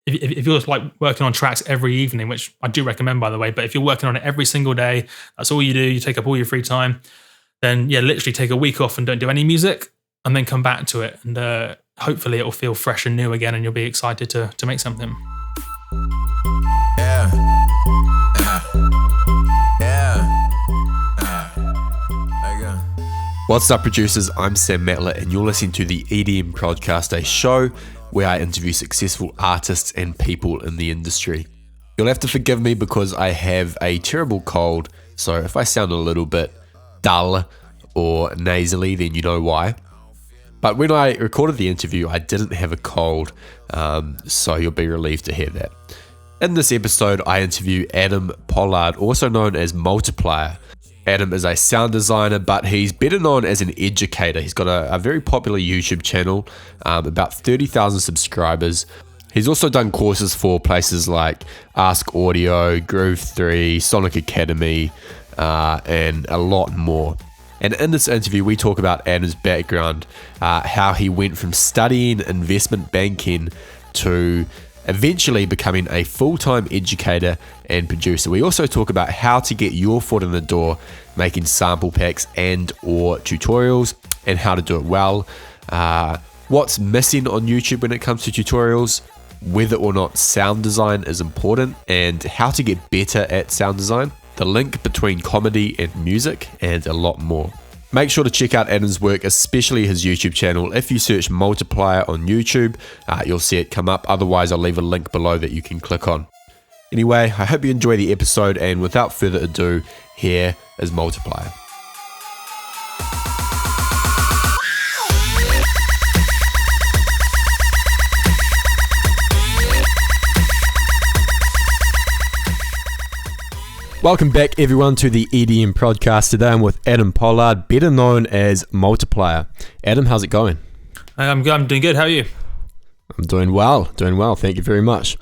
if you're like working on tracks every evening, which I do recommend, by the way, but if you're working on it every single day, that's all you do, you take up all your free time, then literally take a week off and don't do any music, and then come back to it, and hopefully it will feel fresh and new again, and you'll be excited to make something. What's up, producers? I'm Sam Matler, and you're listening to the EDMProd, a show where I interview successful artists and people in the industry. You'll have to forgive me because I have a terrible cold, so if I sound a little bit dull or nasally, then you know why. But when I recorded the interview, I didn't have a cold, so you'll be relieved to hear that. In this episode, I interview Adam Pollard, also known as Multiplier. Adam is a sound designer, but he's better known as an educator. He's got a very popular YouTube channel, about 30,000 subscribers. He's also done courses for places like Ask Audio, Groove 3, Sonic Academy, and a lot more. And in this interview, we talk about Adam's background, how he went from studying investment banking to eventually becoming a full-time educator and producer. We also talk about how to get your foot in the door making sample packs and or tutorials, and how to do it well, what's missing on YouTube when it comes to tutorials, whether or not sound design is important, and how to get better at sound design, the link between comedy and music, and a lot more. Make sure to check out Adam's work, especially his YouTube channel. If you search Multiplier on YouTube, you'll see it come up. Otherwise, I'll leave a link below that you can click on. Anyway, I hope you enjoy the episode, and without further ado, here is Multiplier. Welcome back, everyone, to the EDMProd. Today I'm with Adam Pollard, better known as Multiplier. Adam, how's it going? I'm doing good. How are you? I'm doing well. Thank you very much.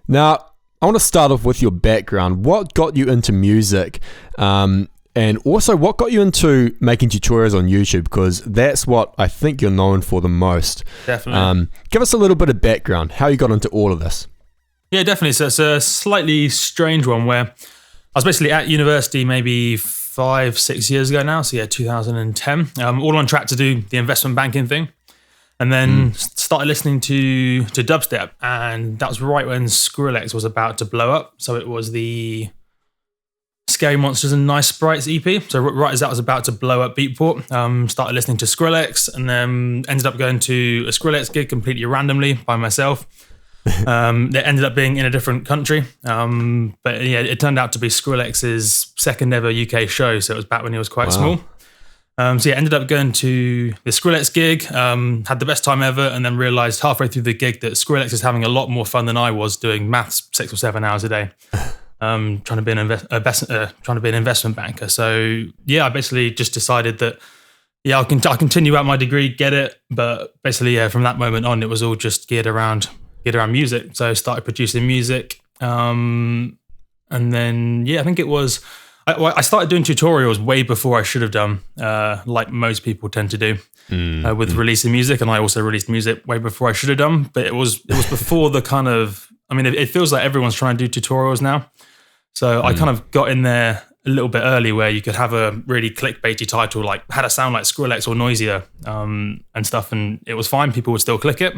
Now, I want to start off with your background. What got you into music? And also, what got you into making tutorials on YouTube? Because that's what I think you're known for the most. Definitely. Give us a little bit of background, how you got into all of this. Yeah, definitely. So it's a slightly strange one where I was basically at university maybe 5-6 years ago now, so 2010, all on track to do the investment banking thing, and then started listening to dubstep, and that was right when Skrillex was about to blow up. So it was the Scary Monsters and Nice Sprites EP. So right as that was about to blow up Beatport, started listening to Skrillex, and then ended up going to a Skrillex gig completely randomly by myself. It ended up being in a different country, but it turned out to be Skrillex's second ever UK show, so it was back when he was quite small. Ended up going to the Skrillex gig, had the best time ever, and then realised halfway through the gig that Skrillex is having a lot more fun than I was doing maths 6 or 7 hours a day, trying to be an investment banker. So I basically just decided that I'll continue out my degree, get it, but basically from that moment on, it was all just geared around music. So I started producing music, and then I think it was I started doing tutorials way before I should have done, like most people tend to do with releasing music, and I also released music way before I should have done, but it was before the kind of, it feels like everyone's trying to do tutorials now, so I kind of got in there a little bit early where you could have a really clickbaity title like how to sound like Skrillex or noisier, and stuff, and it was fine, people would still click it.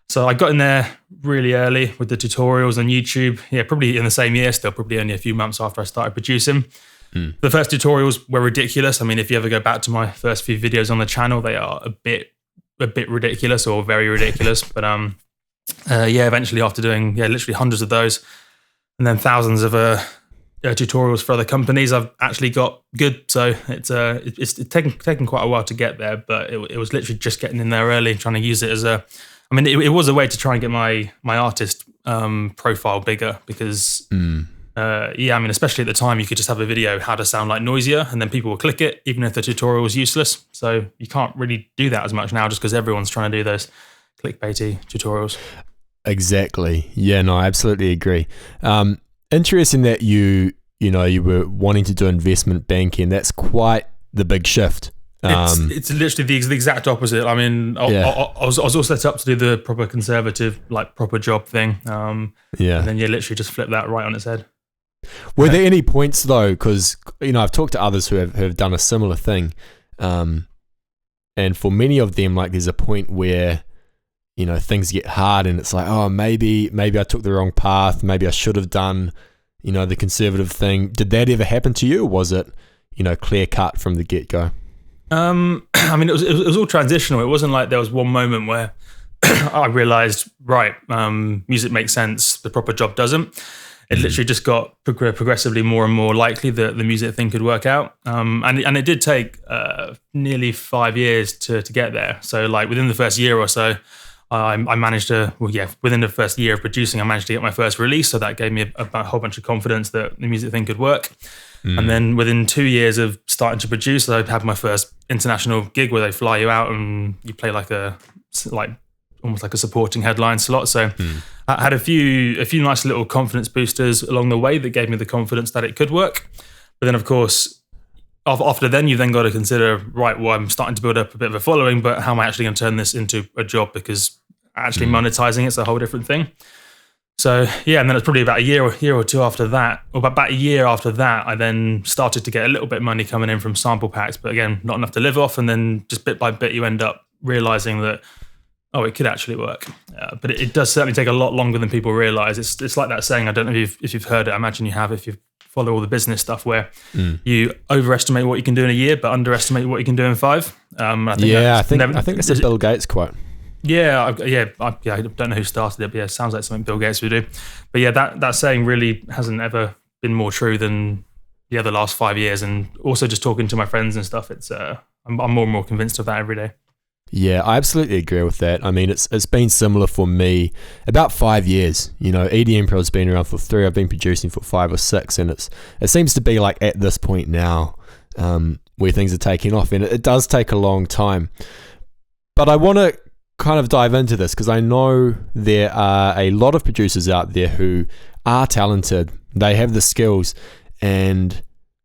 So I got in there really early with the tutorials on YouTube. Probably in the same year still, probably only a few months after I started producing. The first tutorials were ridiculous. If you ever go back to my first few videos on the channel, they are a bit ridiculous or very ridiculous. But eventually after doing literally hundreds of those and then thousands of tutorials for other companies, I've actually got good. So it's taken quite a while to get there, but it was literally just getting in there early, trying to use it as it was a way to try and get my artist profile bigger because, especially at the time, you could just have a video how to sound like noisier, and then people will click it, even if the tutorial was useless. So you can't really do that as much now just because everyone's trying to do those clickbaity tutorials. Exactly. Yeah, no, I absolutely agree. Interesting that you were wanting to do investment banking. That's quite the big shift It's literally the exact opposite. I mean, I was all set up to do the proper conservative, like proper job thing. And then you literally just flip that right on its head. Were there any points though? Because I've talked to others who have done a similar thing, and for many of them, like there's a point where things get hard, and it's like, oh, maybe I took the wrong path. Maybe I should have done, the conservative thing. Did that ever happen to you, or was it, clear cut from the get go? I mean, it was all transitional. It wasn't like there was one moment where I realized, right, music makes sense, the proper job doesn't. It literally just got progressively more and more likely that the music thing could work out. And it did take nearly 5 years to get there. So like within the first year or so, I managed to, within the first year of producing, I managed to get my first release. So that gave me a whole bunch of confidence that the music thing could work. And then within 2 years of starting to produce, I had my first international gig where they fly you out and you play like almost like a supporting headline slot. So I had a few nice little confidence boosters along the way that gave me the confidence that it could work. But then of course, after then, you've then got to consider, right, well, I'm starting to build up a bit of a following, but how am I actually going to turn this into a job? Because actually monetizing it's a whole different thing. So yeah, and then it's probably about a year or two after that, or about a year after that, I then started to get a little bit of money coming in from sample packs, but again, not enough to live off. And then just bit by bit, you end up realizing that, oh, it could actually work. But it does certainly take a lot longer than people realize. It's like that saying, I don't know if you've heard it, I imagine you have if you follow all the business stuff, where you overestimate what you can do in a year, but underestimate what you can do in 5. I think that's a Bill Gates quote. I don't know who started it, but it sounds like something Bill Gates would do. But yeah, that saying really hasn't ever been more true than the last 5 years. And also just talking to my friends and stuff, it's I'm more and more convinced of that every day. Yeah, I absolutely agree with that. I mean, it's been similar for me about 5 years. EDMProd's been around for 3. I've been producing for 5 or 6, and it seems to be like at this point now where things are taking off, and it does take a long time. But I want to kind of dive into this because I know there are a lot of producers out there who are talented. They have the skills, and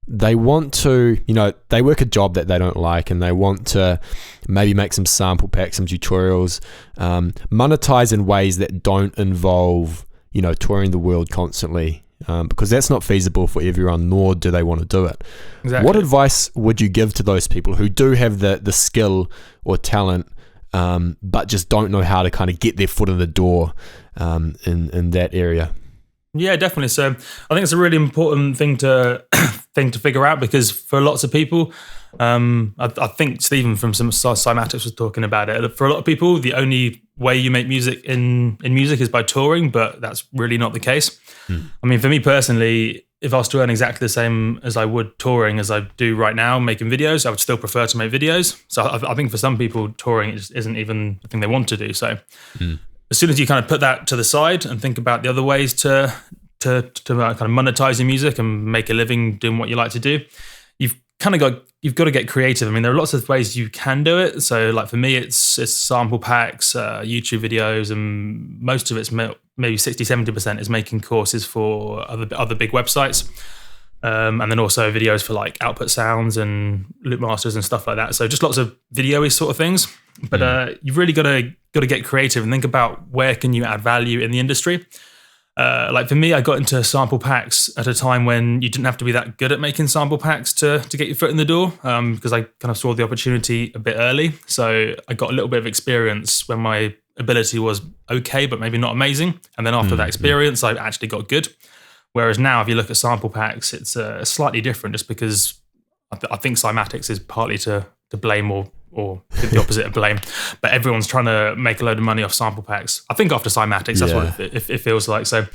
they want to, they work a job that they don't like, and they want to maybe make some sample packs, some tutorials, monetize in ways that don't involve, touring the world constantly, because that's not feasible for everyone, nor do they want to do it. Exactly. What advice would you give to those people who do have the skill or talent, but just don't know how to kind of get their foot in the door in that area? Yeah, definitely. So I think it's a really important thing to figure out, because for lots of people, I think Stephen from some Cymatics was talking about it. For a lot of people, the only way you make music in music is by touring, but that's really not the case. I mean, for me personally, if I was to earn exactly the same as I would touring as I do right now making videos, I would still prefer to make videos. So I think for some people, touring just isn't even the thing they want to do. So as soon as you kind of put that to the side and think about the other ways to kind of monetize your music and make a living doing what you like to do, you've got to get creative. I mean, there are lots of ways you can do it. So like for me, it's sample packs, YouTube videos, and most of it's maybe 60-70% is making courses for other big websites. And then also videos for like Output Sounds and Loopmasters and stuff like that. So just lots of video-y sort of things. But you've really got to get creative and think about where can you add value in the industry. Like for me, I got into sample packs at a time when you didn't have to be that good at making sample packs to get your foot in the door, because I kind of saw the opportunity a bit early. So I got a little bit of experience when my ability was okay, but maybe not amazing. And then after that experience, I actually got good. Whereas now, if you look at sample packs, it's slightly different, just because I think Cymatics is partly to blame or the opposite of blame. But everyone's trying to make a load of money off sample packs. I think after Cymatics, that's what it feels like. So,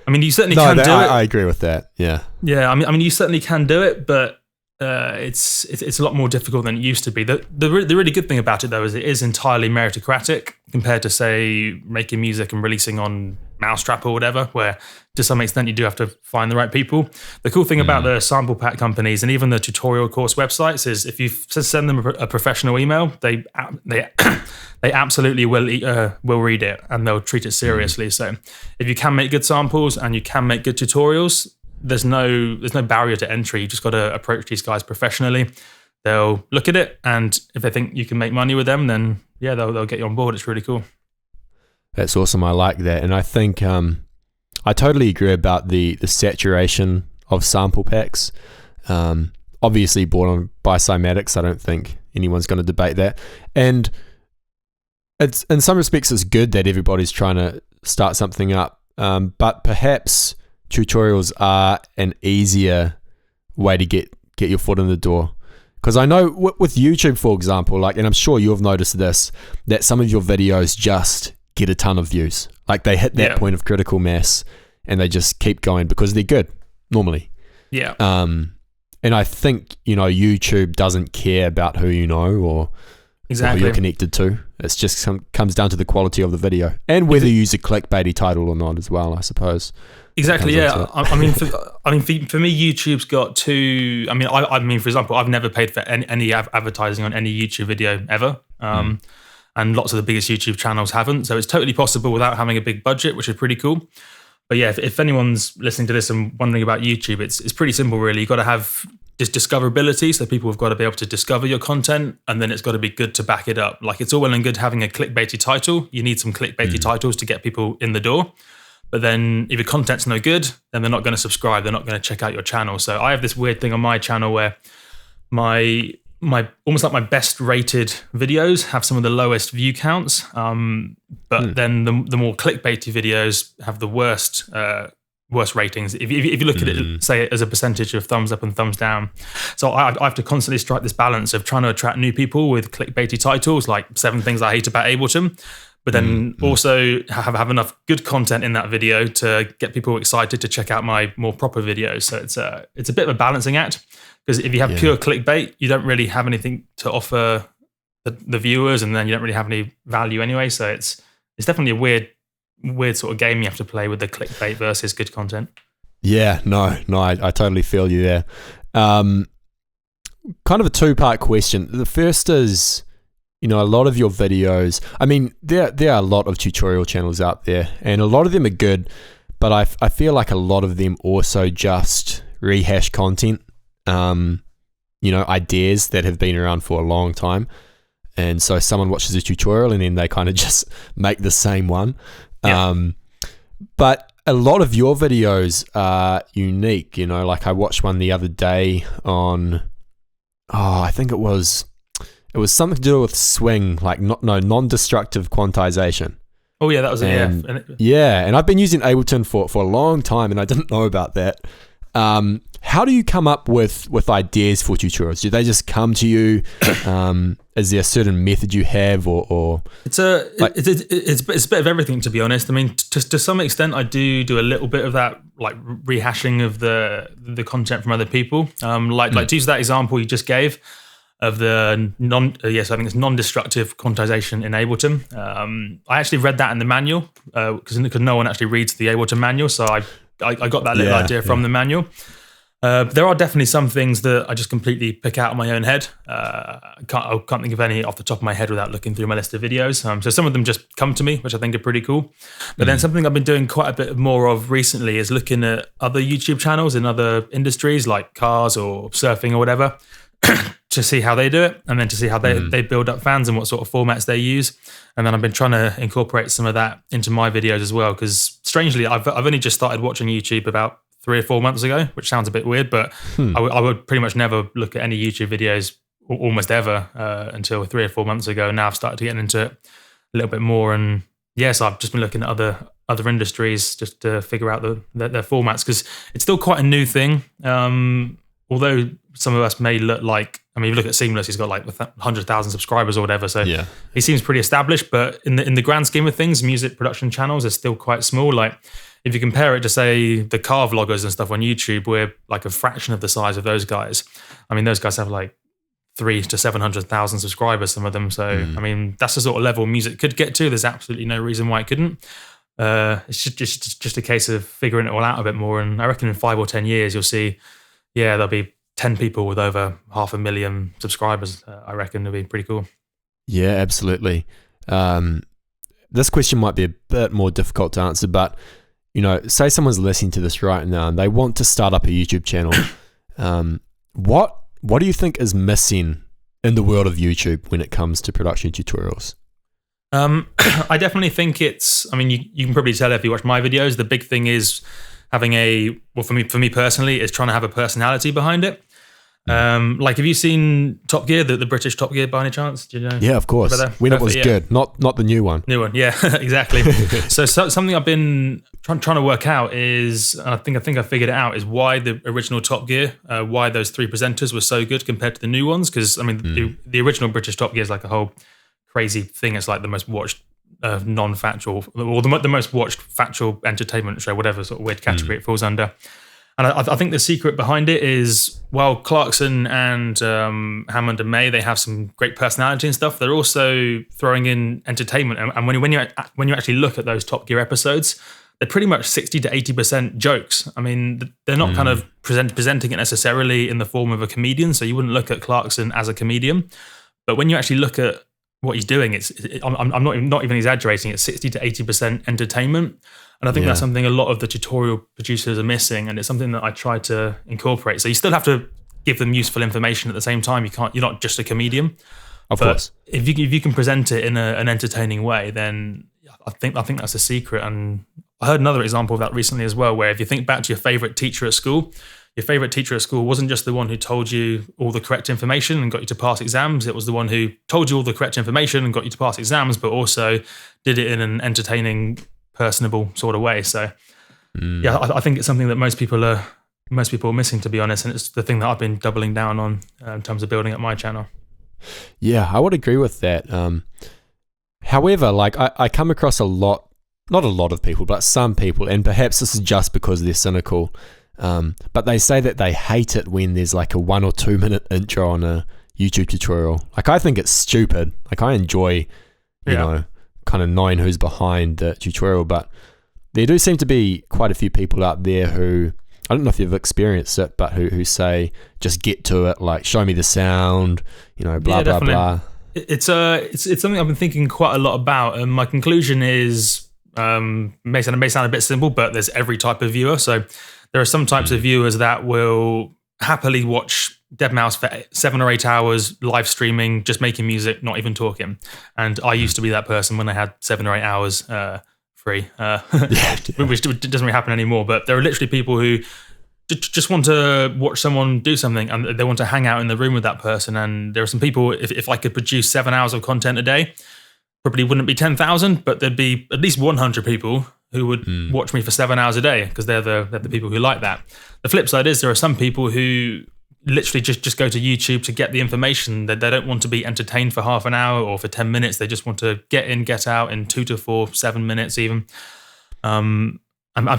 I mean, you certainly can do it. I agree with that. Yeah. Yeah, I mean, you certainly can do it, but it's a lot more difficult than it used to be. The really good thing about it, though, is it is entirely meritocratic compared to, say, making music and releasing on Mousetrap or whatever, where to some extent you do have to find the right people. The cool thing about the sample pack companies and even the tutorial course websites is if you send them a professional email, they absolutely will read it and they'll treat it seriously. So if you can make good samples and you can make good tutorials, there's no barrier to entry. You just got to approach these guys professionally. they'll look at it, and if they think you can make money with them, then yeah, they'll get you on board. It's really cool. That's awesome. I like that. And I think I totally agree about the saturation of sample packs. Obviously bought on by Cymatics. I don't think anyone's going to debate that. And it's, in some respects, it's good that everybody's trying to start something up. But perhaps tutorials are an easier way to get your foot in the door. Because I know with YouTube, for example, like, and I'm sure you've noticed this, that some of your videos just get a ton of views. Like they hit that point of critical mass and they just keep going because they're good normally. Yeah. And I think, YouTube doesn't care about who you know or who you're connected to. It's just comes down to the quality of the video and whether you use a clickbaity title or not as well, I suppose. Exactly. Yeah. I mean, for me, YouTube's got two. I mean, for example, I've never paid for any advertising on any YouTube video ever, and lots of the biggest YouTube channels haven't. So it's totally possible without having a big budget, which is pretty cool. But yeah, if anyone's listening to this and wondering about YouTube, it's pretty simple, really. You've got to have just discoverability, so people have got to be able to discover your content, and then it's got to be good to back it up. Like, it's all well and good having a clickbaity title. You need some clickbaity titles to get people in the door. But then if your content's no good, then they're not going to subscribe. They're not going to check out your channel. So I have this weird thing on my channel where my almost like my best rated videos have some of the lowest view counts. But then the more clickbaity videos have the worst ratings. If you look at it, say, as a percentage of thumbs up and thumbs down. So I have to constantly strike this balance of trying to attract new people with clickbaity titles like 7 Things I Hate About Ableton. But then also have enough good content in that video to get people excited to check out my more proper videos. So it's a bit of a balancing act, because if you have pure clickbait, you don't really have anything to offer the viewers, and then you don't really have any value anyway. So it's definitely a weird sort of game you have to play with the clickbait versus good content. Yeah, no, I totally feel you there. Kind of a 2-part question. The first is, a lot of your videos, I mean, there are a lot of tutorial channels out there, and a lot of them are good, but I feel like a lot of them also just rehash content, ideas that have been around for a long time. And so someone watches a tutorial and then they kind of just make the same one. Yeah. But a lot of your videos are unique, like I watched one the other day on, I think it was something to do with swing, like non-destructive quantization. Oh yeah, that was it. Yeah, and I've been using Ableton for a long time, and I didn't know about that. How do you come up with ideas for tutorials? Do they just come to you? Is there a certain method you have, or it's a bit of everything, to be honest. I mean, to some extent, I do a little bit of that, like rehashing of the content from other people. Like to use that example you just gave of the I think it's non-destructive quantization in Ableton. I actually read that in the manual because no one actually reads the Ableton manual, so I got that little idea from the manual. There are definitely some things that I just completely pick out of my own head. I can't think of any off the top of my head without looking through my list of videos. So some of them just come to me, which I think are pretty cool. But then something I've been doing quite a bit more of recently is looking at other YouTube channels in other industries like cars or surfing or whatever, to see how they do it, and then to see how they build up fans and what sort of formats they use. And then I've been trying to incorporate some of that into my videos as well, because strangely, I've only just started watching YouTube about 3 or 4 months ago, which sounds a bit weird, but I would pretty much never look at any YouTube videos almost ever until 3 or 4 months ago. And now I've started to get into it a little bit more. And yes, I've just been looking at other industries just to figure out their formats, because it's still quite a new thing. Although some of us may look like, I mean, if you look at Seamless, he's got like 100,000 subscribers or whatever. So he seems pretty established, but in the grand scheme of things, music production channels are still quite small. Like if you compare it to, say, the car vloggers and stuff on YouTube, we're like a fraction of the size of those guys. I mean, those guys have like 300,000 to 700,000 subscribers, some of them. So, I mean, that's the sort of level music could get to. There's absolutely no reason why it couldn't. It's just a case of figuring it all out a bit more. And I reckon in 5 or 10 years, you'll see, there'll be 10 people with over 500,000 subscribers. I reckon it'll be pretty cool. Yeah, absolutely. This question might be a bit more difficult to answer, but say someone's listening to this right now and they want to start up a YouTube channel. What what do you think is missing in the world of YouTube when it comes to production tutorials? I definitely think it's, I mean, you can probably tell if you watch my videos, the big thing is having for me personally, is trying to have a personality behind it. Like, have you seen Top Gear, the British Top Gear by any chance? Do you know? Yeah, of course. When it was good, not the new one. New one, yeah, exactly. so something I've been trying to work out is, and I think I figured it out, is why the original Top Gear, why those three presenters were so good compared to the new ones. Because I mean, the original British Top Gear is like a whole crazy thing. It's like the most watched non-factual, or the most watched factual entertainment show, whatever sort of weird category it falls under. And I think the secret behind it is, while Clarkson and Hammond and May, they have some great personality and stuff, they're also throwing in entertainment. And when you actually look at those Top Gear episodes, they're pretty much 60 to 80% jokes. I mean, they're not kind of presenting it necessarily in the form of a comedian, so you wouldn't look at Clarkson as a comedian. But when you actually look at what he's doing, I'm not even exaggerating, it's 60 to 80% entertainment. And I think that's something a lot of the tutorial producers are missing, and it's something that I try to incorporate. So you still have to give them useful information at the same time. You're not just a comedian. Of course. If you can present it in an entertaining way, then I think that's a secret. And I heard another example of that recently as well, where if you think back to your favorite teacher at school, your favorite teacher at school wasn't just the one who told you all the correct information and got you to pass exams. It was the one who told you all the correct information and got you to pass exams, but also did it in an entertaining, personable sort of way. So I think it's something that most people are missing, to be honest, and it's the thing that I've been doubling down on in terms of building up my channel. Yeah, I would agree with that. However, like I come across not a lot of people, but some people, and perhaps this is just because they're cynical, but they say that they hate it when there's like a 1 or 2 minute intro on a YouTube tutorial. Like, I think it's stupid. Like, I enjoy, you know, kind of knowing who's behind the tutorial, but there do seem to be quite a few people out there who, I don't know if you've experienced it, but who say, just get to it, like, show me the sound, you know, blah, blah, blah. It's something I've been thinking quite a lot about, and my conclusion is, may sound a bit simple, but there's every type of viewer. So there are some types of viewers that will happily watch deadmau5 for 7 or 8 hours live streaming, just making music, not even talking. And I used to be that person when I had 7 or 8 hours free, which doesn't really happen anymore. But there are literally people who just want to watch someone do something, and they want to hang out in the room with that person. And there are some people, if I could produce 7 hours of content a day, probably wouldn't be 10,000, but there'd be at least 100 people who would watch me for 7 hours a day, because they're the people who like that. The flip side is there are some people who literally just go to YouTube to get the information. That they don't want to be entertained for half an hour or for 10 minutes. They just want to get in, get out in 2 to 4, 7 minutes even. And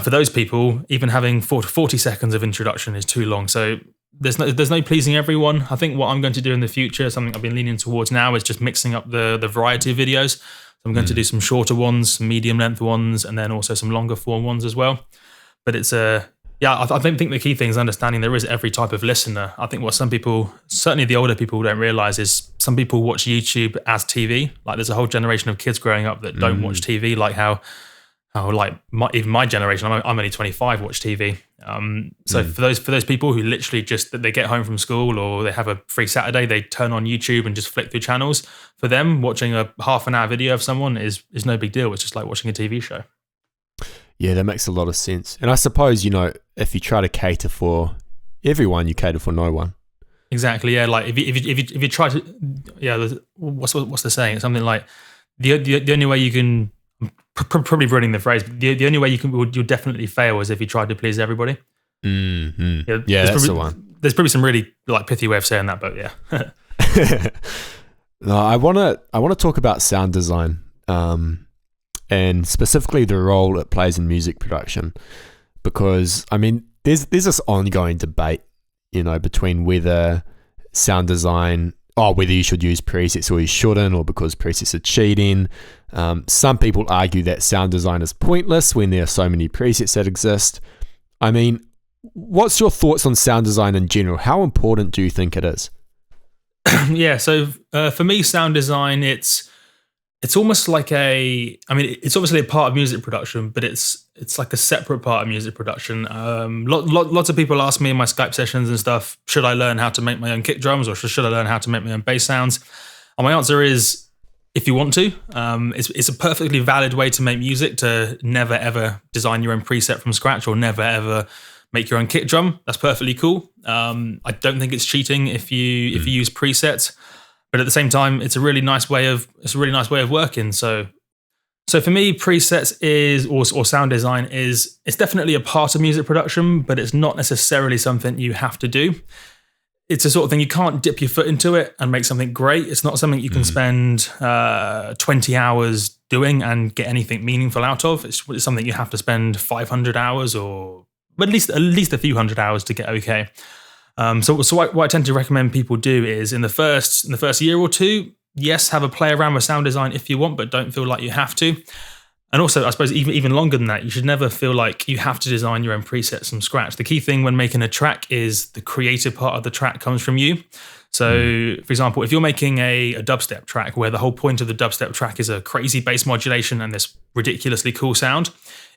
for those people, even having 40 seconds of introduction is too long. So there's no pleasing everyone. I think what I'm going to do in the future, something I've been leaning towards now, is just mixing up the variety of videos. So I'm going to do some shorter ones, some medium length ones, and then also some longer form ones as well. But it's I think the key thing is understanding there is every type of listener. I think what some people, certainly the older people, don't realize is some people watch YouTube as TV. Like, there's a whole generation of kids growing up that don't watch TV, like how like even my generation, I'm only 25, watch TV. So for those people who literally just, that they get home from school or they have a free Saturday, they turn on YouTube and just flick through channels. For them, watching a half an hour video of someone is no big deal. It's just like watching a TV show. Yeah, that makes a lot of sense. And I suppose, you know, if you try to cater for everyone, you cater for no one. Exactly. Yeah. Like if you try to, what's the saying? It's something like the only way you can, probably ruining the phrase, but the only way you'll definitely fail is if you try to please everybody. Mm-hmm. Yeah, that's the one. There's probably some really like pithy way of saying that, but yeah. No, I want to talk about sound design. And specifically the role it plays in music production, because I mean, there's this ongoing debate, you know, between whether sound design, whether you should use presets or you shouldn't, or because presets are cheating. Some people argue that sound design is pointless when there are so many presets that exist. I mean, what's your thoughts on sound design in general? How important do you think it is? Yeah, so for me, sound design, it's almost like it's obviously a part of music production, but it's it's like a separate part of music production. Lots of people ask me in my Skype sessions and stuff, should I learn how to make my own kick drums or should I learn how to make my own bass sounds? And my answer is, if you want to, it's a perfectly valid way to make music, to never ever design your own preset from scratch or never ever make your own kick drum. That's perfectly cool. I don't think it's cheating if you use presets, but at the same time, it's a really nice way of working. So for me, presets or sound design it's definitely a part of music production, but it's not necessarily something you have to do. It's a sort of thing you can't dip your foot into it and make something great. It's not something you can spend 20 hours doing and get anything meaningful out of. It's something you have to spend 500 hours or at least a few hundred hours to get okay. So what I tend to recommend people do is in the first year or two, yes, have a play around with sound design if you want, but don't feel like you have to. And also, I suppose even longer than that, you should never feel like you have to design your own presets from scratch. The key thing when making a track is the creative part of the track comes from you. So, for example, if you're making a dubstep track where the whole point of the dubstep track is a crazy bass modulation and this ridiculously cool sound,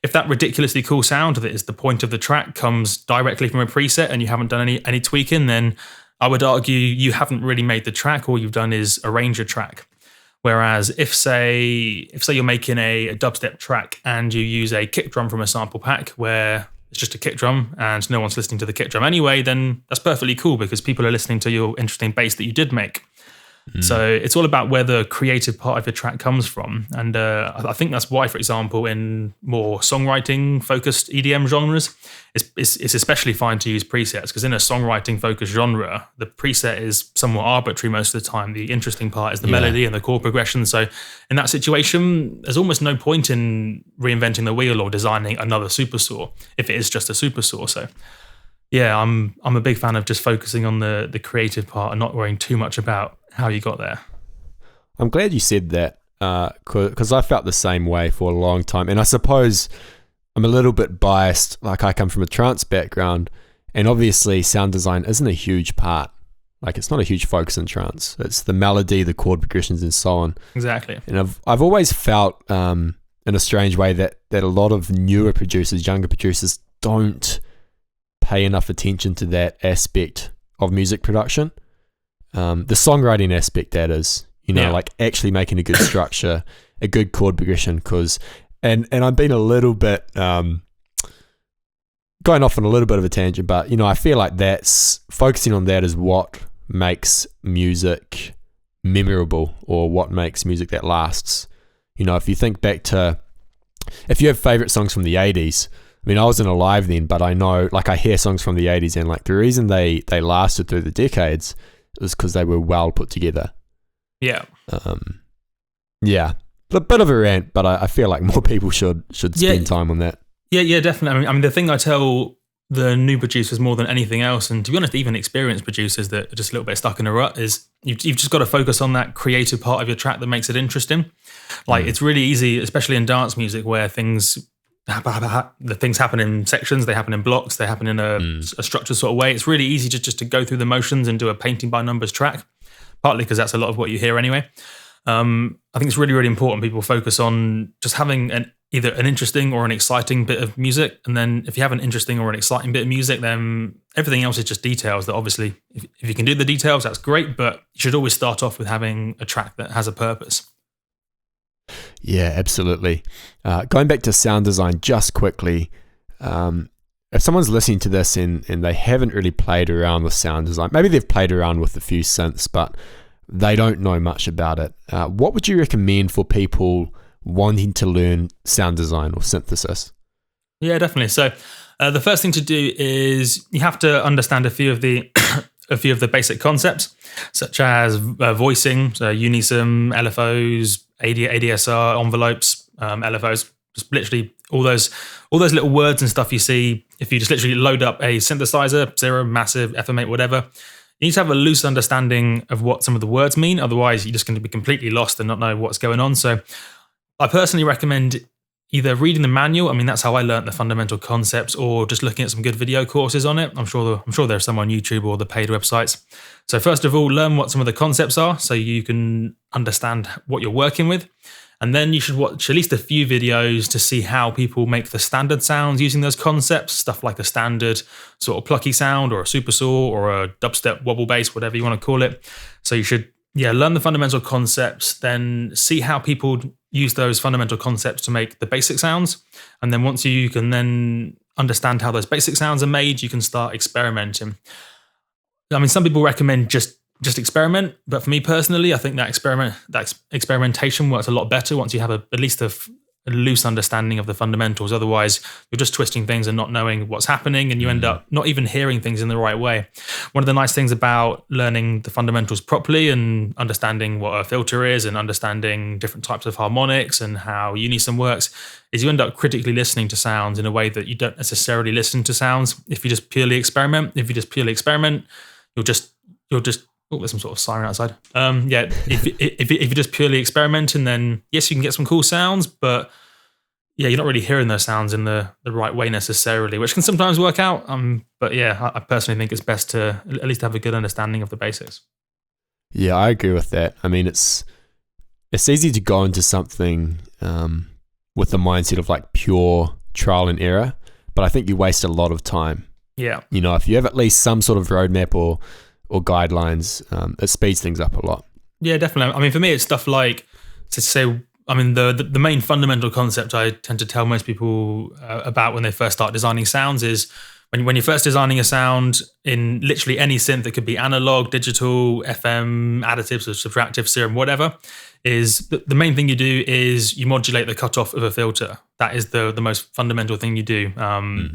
if that ridiculously cool sound that is the point of the track comes directly from a preset and you haven't done any tweaking, then I would argue you haven't really made the track. All you've done is arrange a track. Whereas if say you're making a dubstep track and you use a kick drum from a sample pack where it's just a kick drum and no one's listening to the kick drum anyway, then that's perfectly cool because people are listening to your interesting bass that you did make. So it's all about where the creative part of your track comes from. And I think that's why, for example, in more songwriting-focused EDM genres, it's especially fine to use presets because in a songwriting-focused genre, the preset is somewhat arbitrary most of the time. The interesting part is the melody and the chord progression. So in that situation, there's almost no point in reinventing the wheel or designing another supersaw if it is just a supersaw. So yeah, I'm a big fan of just focusing on the creative part and not worrying too much about how you got there. I'm glad you said that because I felt the same way for a long time. And I suppose I'm a little bit biased. Like I come from a trance background and obviously sound design isn't a huge part. Like it's not a huge focus in trance. It's the melody, the chord progressions and so on. Exactly. And I've always felt in a strange way that a lot of newer producers, younger producers don't pay enough attention to that aspect of music production. The songwriting aspect, that is, like actually making a good structure, a good chord progression, and I've been a little bit going off on a little bit of a tangent, but I feel like that's focusing on that is what makes music memorable or what makes music that lasts. If you think back to, if you have favorite songs from the 80s, I mean, I wasn't alive then, but I know, like I hear songs from the 80s and like the reason they lasted through the decades is because they were well put together. Yeah. Yeah. A bit of a rant, but I feel like more people should spend time on that. Yeah, definitely. I mean, the thing I tell the new producers more than anything else, and to be honest, even experienced producers that are just a little bit stuck in a rut, is you've just got to focus on that creative part of your track that makes it interesting. Like it's really easy, especially in dance music, where the things happen in sections, they happen in blocks, they happen in a structured sort of way. It's really easy just to go through the motions and do a painting by numbers track, partly because that's a lot of what you hear anyway. I think it's really, really important people focus on just having either an interesting or an exciting bit of music. And then if you have an interesting or an exciting bit of music, then everything else is just details that obviously, if you can do the details, that's great, but you should always start off with having a track that has a purpose. Yeah, absolutely. Going back to sound design just quickly, if someone's listening to this and they haven't really played around with sound design, maybe they've played around with a few synths, but they don't know much about it. What would you recommend for people wanting to learn sound design or synthesis? Yeah, definitely. So the first thing to do is you have to understand a few of the basic concepts, such as voicing, so unison, LFOs, ADSR, envelopes, LFOs, just literally all those little words and stuff you see. If you just literally load up a synthesizer, Zero, Massive, FM8, whatever, you need to have a loose understanding of what some of the words mean. Otherwise, you're just going to be completely lost and not know what's going on. So I personally recommend either reading the manual. I mean, that's how I learned the fundamental concepts, or just looking at some good video courses on it. I'm sure there's some on YouTube or the paid websites. So first of all, learn what some of the concepts are so you can understand what you're working with. And then you should watch at least a few videos to see how people make the standard sounds using those concepts, stuff like a standard sort of plucky sound or a super saw or a dubstep wobble bass, whatever you want to call it. So you should, learn the fundamental concepts, then see how people use those fundamental concepts to make the basic sounds. And then once you can then understand how those basic sounds are made, you can start experimenting. I mean, some people recommend just experiment, but for me personally, I think that experimentation works a lot better once you have at least a loose understanding of the fundamentals. Otherwise, you're just twisting things and not knowing what's happening, and you end up not even hearing things in the right way. One of the nice things about learning the fundamentals properly and understanding what a filter is and understanding different types of harmonics and how unison works is you end up critically listening to sounds in a way that you don't necessarily listen to sounds if you just purely experiment. If you just purely experiment, you'll just oh, there's some sort of siren outside. If you just purely experiment, and then yes, you can get some cool sounds, but you're not really hearing those sounds in the right way necessarily, which can sometimes work out. But I personally think it's best to at least have a good understanding of the basics. Yeah, I agree with that. I mean, it's easy to go into something with the mindset of like pure trial and error, but I think you waste a lot of time. Yeah. If you have at least some sort of roadmap or guidelines, it speeds things up a lot. Yeah, definitely. I mean, for me, it's stuff like, the main fundamental concept I tend to tell most people about when they first start designing sounds is when you're first designing a sound in literally any synth, it could be analog, digital, FM, additives or subtractive, serum, whatever, is the main thing you do is you modulate the cutoff of a filter. That is the most fundamental thing you do.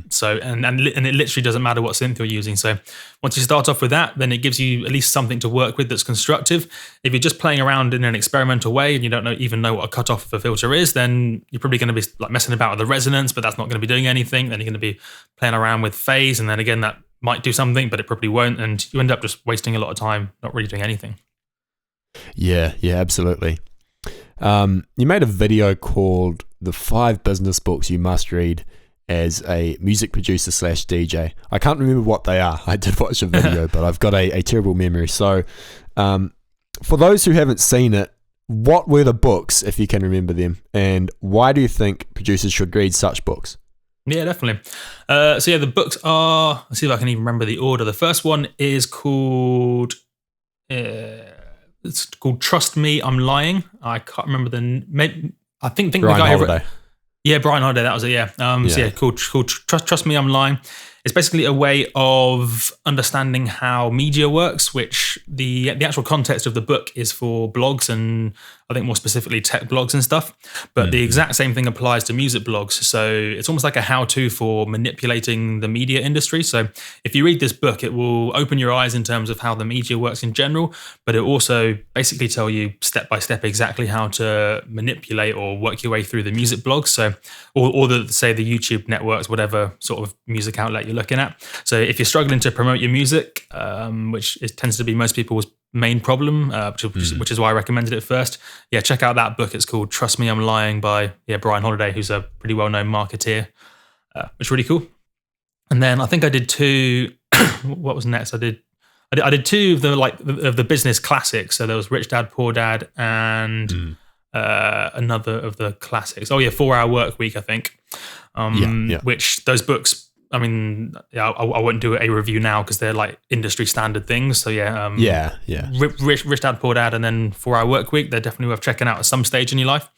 So and it literally doesn't matter what synth you're using. So once you start off with that, then it gives you at least something to work with that's constructive. If you're just playing around in an experimental way and you don't even know what a cutoff of a filter is, then you're probably going to be like messing about with the resonance, but that's not going to be doing anything. Then you're going to be playing around with phase, and then again that might do something, but it probably won't, and you end up just wasting a lot of time not really doing anything. Yeah, absolutely. You made a video called The 5 Business Books You Must Read as a Music Producer / DJ. I can't remember what they are. I did watch a video, but I've got a terrible memory. So for those who haven't seen it, what were the books, if you can remember them, and why do you think producers should read such books? Yeah, definitely. The books are, let's see if I can even remember the order. The first one is called... it's called Trust Me, I'm Lying. I can't remember I think the guy who wrote, Brian Holiday, that was it, yeah. Called Trust Me, I'm Lying. It's basically a way of understanding how media works, which the actual context of the book is for blogs and I think more specifically tech blogs and stuff. But the exact same thing applies to music blogs. So it's almost like a how-to for manipulating the media industry. So if you read this book, it will open your eyes in terms of how the media works in general, but it also basically tell you step by step exactly how to manipulate or work your way through the music blogs. So, or the YouTube networks, whatever sort of music outlet you're looking at. So if you're struggling to promote your music, which tends to be most people's main problem, which is why I recommended it first. Yeah, check out that book. It's called Trust Me, I'm Lying by Brian Holiday, who's a pretty well-known marketeer. It's really cool. And then I think I did 2. What was next? I did 2 of the business classics. So there was Rich Dad Poor Dad and another of the classics. 4 Hour Work Week, I think. Which those books, I mean, I wouldn't do a review now because they're like industry standard things. So Rich Dad Poor Dad and then 4 Hour Work Week, they're definitely worth checking out at some stage in your life.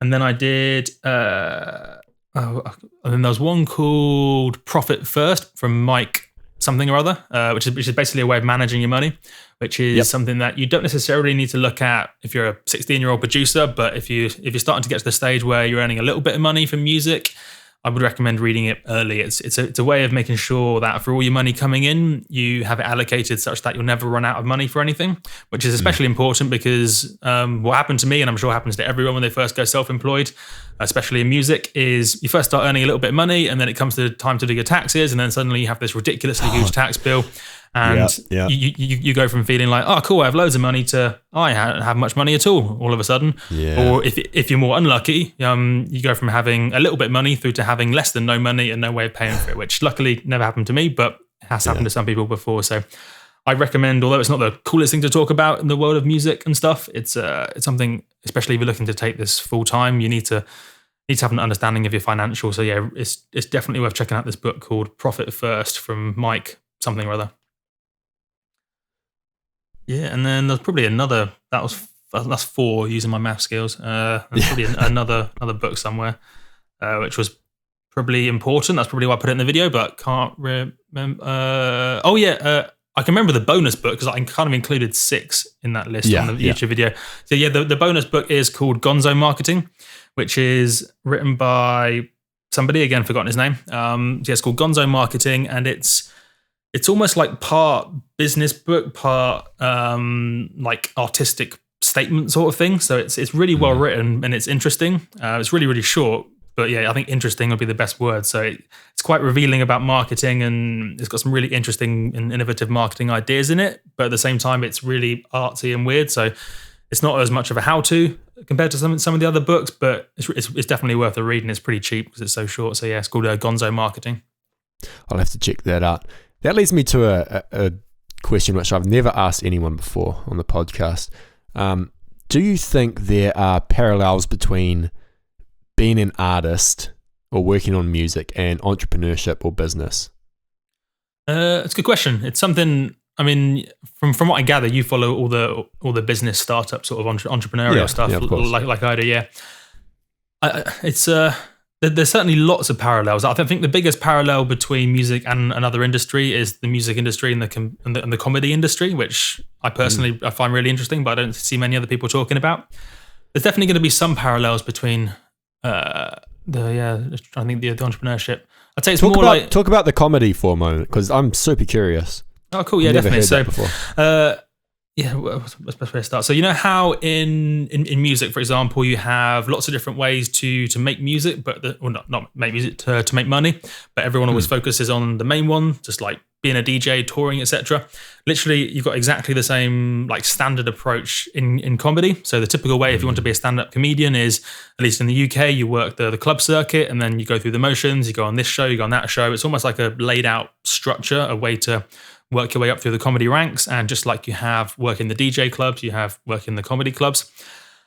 And then I did, and then there was one called Profit First from Mike something or other, which is basically a way of managing your money, which is something that you don't necessarily need to look at if you're a 16-year-old producer, but if you're starting to get to the stage where you're earning a little bit of money from music, I would recommend reading it early. It's a way of making sure that for all your money coming in, you have it allocated such that you'll never run out of money for anything, which is especially important because what happened to me, and I'm sure happens to everyone when they first go self-employed, especially in music, is you first start earning a little bit of money and then it comes to time to do your taxes and then suddenly you have this ridiculously huge tax bill. And you go from feeling like, oh, cool, I have loads of money to, I don't have much money at all of a sudden. Yeah. Or if you're more unlucky, you go from having a little bit of money through to having less than no money and no way of paying for it, which luckily never happened to me, but has happened to some people before. So I recommend, although it's not the coolest thing to talk about in the world of music and stuff, it's something, especially if you're looking to take this full time, you need to have an understanding of your financials. So yeah, it's definitely worth checking out this book called Profit First from Mike something or other. Yeah, and then there's probably another, that's 4 using my math skills. There's probably another book somewhere, which was probably important. That's probably why I put it in the video, but can't remember. I can remember the bonus book because I kind of included 6 in that list on the YouTube video. So yeah, the bonus book is called Gonzo Marketing, which is written by somebody, again, forgotten his name. It's called Gonzo Marketing, and it's almost like part business book, part like artistic statement sort of thing. So it's really well written and it's interesting. It's really, really short. But yeah, I think interesting would be the best word. So it's quite revealing about marketing, and it's got some really interesting and innovative marketing ideas in it. But at the same time, it's really artsy and weird. So it's not as much of a how-to compared to some of the other books, but it's definitely worth a read, and it's pretty cheap because it's so short. So yeah, it's called Gonzo Marketing. I'll have to check that out. That leads me to a question which I've never asked anyone before on the podcast. Do you think there are parallels between being an artist or working on music and entrepreneurship or business? It's a good question. It's something, I mean, from what I gather, you follow all the business startup sort of entrepreneurial stuff, like I do. Yeah, there's certainly lots of parallels. I think the biggest parallel between music and another industry is the music industry and the comedy industry, which I personally I find really interesting, but I don't see many other people talking about. There's definitely going to be some parallels between the entrepreneurship. I'd say it's talk about the comedy for a moment, because I'm super curious. Oh, cool. Yeah, definitely. So, what's the best way to start? So, you know how in music, for example, you have lots of different ways to make music, but not make music, to make money, but everyone always focuses on the main one, just like being a DJ, touring, etc. Literally, you've got exactly the same like standard approach in comedy. So the typical way, if you want to be a stand-up comedian, is, at least in the UK, you work the club circuit, and then you go through the motions. You go on this show, you go on that show. It's almost like a laid out structure, a way to work your way up through the comedy ranks. And just like you have work in the DJ clubs, you have work in the comedy clubs.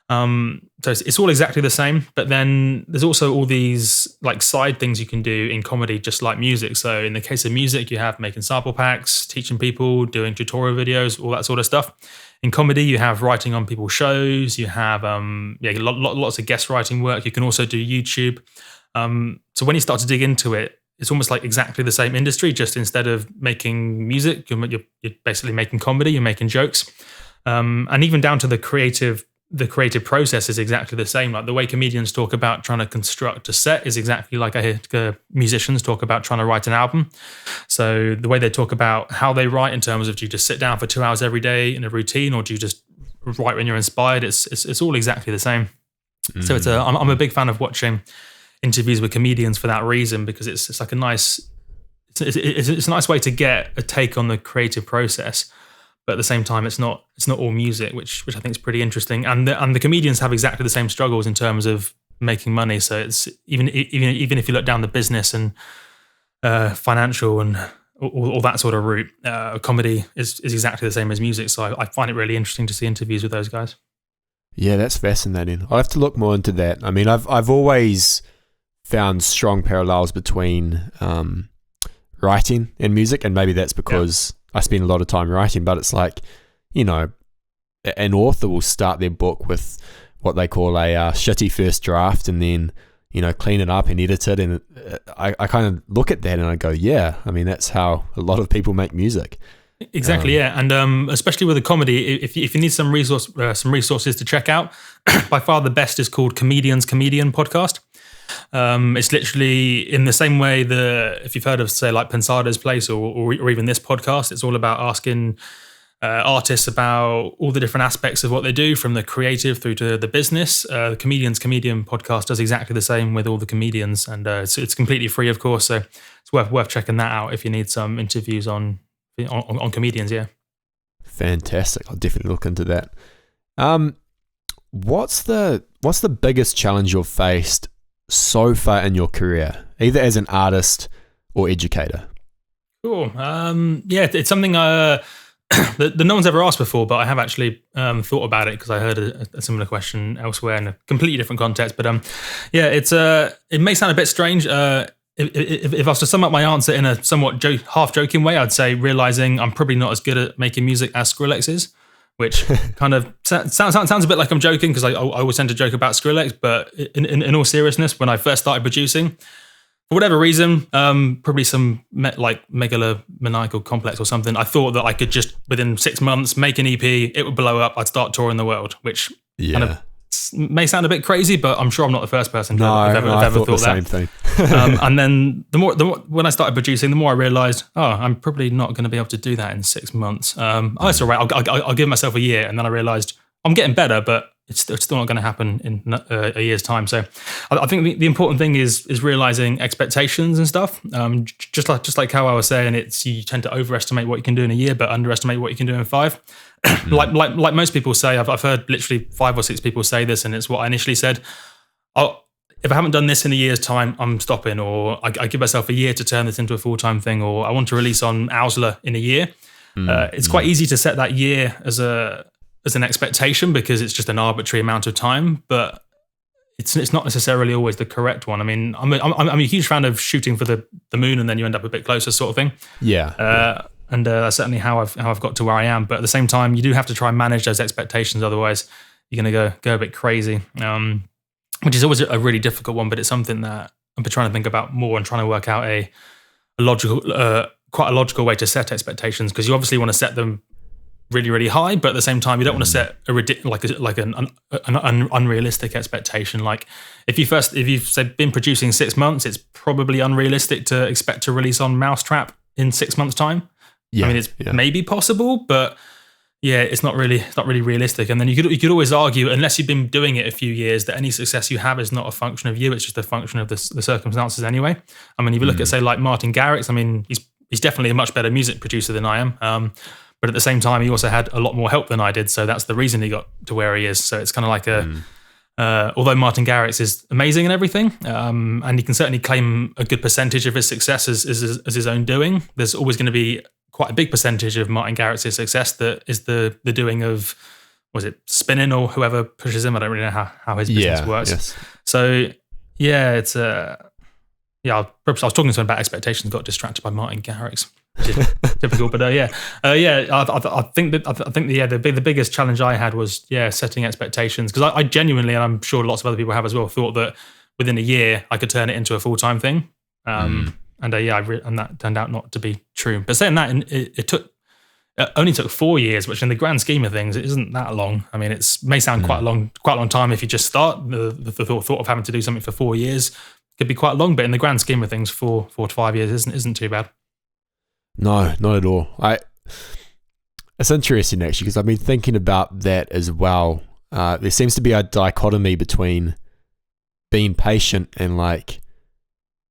So it's all exactly the same, but then there's also all these like side things you can do in comedy, just like music. So in the case of music, you have making sample packs, teaching people, doing tutorial videos, all that sort of stuff. In comedy, you have writing on people's shows. You have lots of guest writing work. You can also do YouTube. So when you start to dig into it, it's almost like exactly the same industry, just instead of making music, you're basically making comedy, you're making jokes. And even down to the creative process is exactly the same. Like the way comedians talk about trying to construct a set is exactly like I hear musicians talk about trying to write an album. So the way they talk about how they write, in terms of, do you just sit down for 2 hours every day in a routine, or do you just write when you're inspired? It's all exactly the same. So I'm a big fan of watching interviews with comedians for that reason, because it's like a nice way to get a take on the creative process. But at the same time, it's not all music, which I think is pretty interesting. And the comedians have exactly the same struggles in terms of making money. So it's even if you look down the business and financial and all that sort of route, comedy is exactly the same as music. So I find it really interesting to see interviews with those guys. Yeah, that's fascinating. I'll have to look more into that. I mean, I've always found strong parallels between writing and music, and maybe that's because I spend a lot of time writing, but it's like, you know, an author will start their book with what they call a shitty first draft, and then, you know, clean it up and edit it. And I kind of look at that and I go, yeah, I mean, that's how a lot of people make music. Exactly, yeah. And especially with a comedy, if you need some resources to check out, by far the best is called Comedian Podcast. It's literally in the same way that, if you've heard of, say, like Pensada's Place or even this podcast, it's all about asking artists about all the different aspects of what they do, from the creative through to the business. The Comedian podcast does exactly the same with all the comedians, and it's completely free, of course. So it's worth checking that out if you need some interviews on comedians. Yeah, fantastic. I'll definitely look into that. What's the biggest challenge you've faced so far in your career, either as an artist or educator? Cool. It's something that no one's ever asked before, but I have actually thought about it because I heard a similar question elsewhere in a completely different context. But yeah, it may sound a bit strange. If I was to sum up my answer in a somewhat half joking way, I'd say realizing I'm probably not as good at making music as Skrillex is, which kind of sounds a bit like I'm joking because I always tend to joke about Skrillex. But in all seriousness, when I first started producing, for whatever reason, probably some megalomaniacal complex or something, I thought that I could just, within 6 months, make an EP, it would blow up, I'd start touring the world, which kind of may sound a bit crazy, but I'm sure I'm not the first person to have ever thought the that. same thing. And then the more when I started producing, the more I realized, I'm probably not going to be able to do that in 6 months. It's all right, I'll give myself a year. And then I realized I'm getting better, but it's still not going to happen in a year's time. So I think the important thing is realizing expectations and stuff. Just like how I was saying, you tend to overestimate what you can do in a year, but underestimate what you can do in 5. like most people say, I've heard literally 5 or 6 people say this, and it's what I initially said. If I haven't done this in a year's time, I'm stopping, or I give myself a year to turn this into a full-time thing, or I want to release on Owsler in a year. It's quite easy to set that year as an expectation because it's just an arbitrary amount of time, but it's not necessarily always the correct one. I mean, I'm a huge fan of shooting for the moon and then you end up a bit closer, sort of thing. And that's certainly how I've got to where I am. But at the same time, you do have to try and manage those expectations, otherwise you're going to go a bit crazy, which is always a really difficult one. But it's something that I've been trying to think about more and trying to work out a quite a logical way to set expectations, because you obviously want to set them really, really high, but at the same time, you don't want to set an unrealistic expectation. Like if you've been producing 6 months, it's probably unrealistic to expect to release on Mousetrap in 6 months' time. I mean, it's maybe possible, but it's not really realistic. And then you could always argue, unless you've been doing it a few years, that any success you have is not a function of you; it's just a function of the circumstances anyway. I mean, if you look at say like Martin Garrix, I mean, he's definitely a much better music producer than I am. But at the same time, he also had a lot more help than I did. So that's the reason he got to where he is. So it's kind of like although Martin Garrix is amazing and everything, and he can certainly claim a good percentage of his success as his own doing, there's always going to be quite a big percentage of Martin Garrix's success that is the doing of, was it Spinning or whoever pushes him? I don't really know how his business works. Yes. So it's I was talking to someone about expectations, got distracted by Martin Garrix. Typical, but I think the biggest challenge I had was setting expectations, because I genuinely, and I'm sure lots of other people have as well, thought that within a year I could turn it into a full-time thing, and that turned out not to be true. But saying that, it only took 4 years, which in the grand scheme of things, it isn't that long. I mean, it may sound quite a long time if you just start. The thought of having to do something for 4 years could be quite long, but in the grand scheme of things, 4 to 5 years isn't too bad. No, not at all. It's interesting actually, because I've been thinking about that as well. There seems to be a dichotomy between being patient and like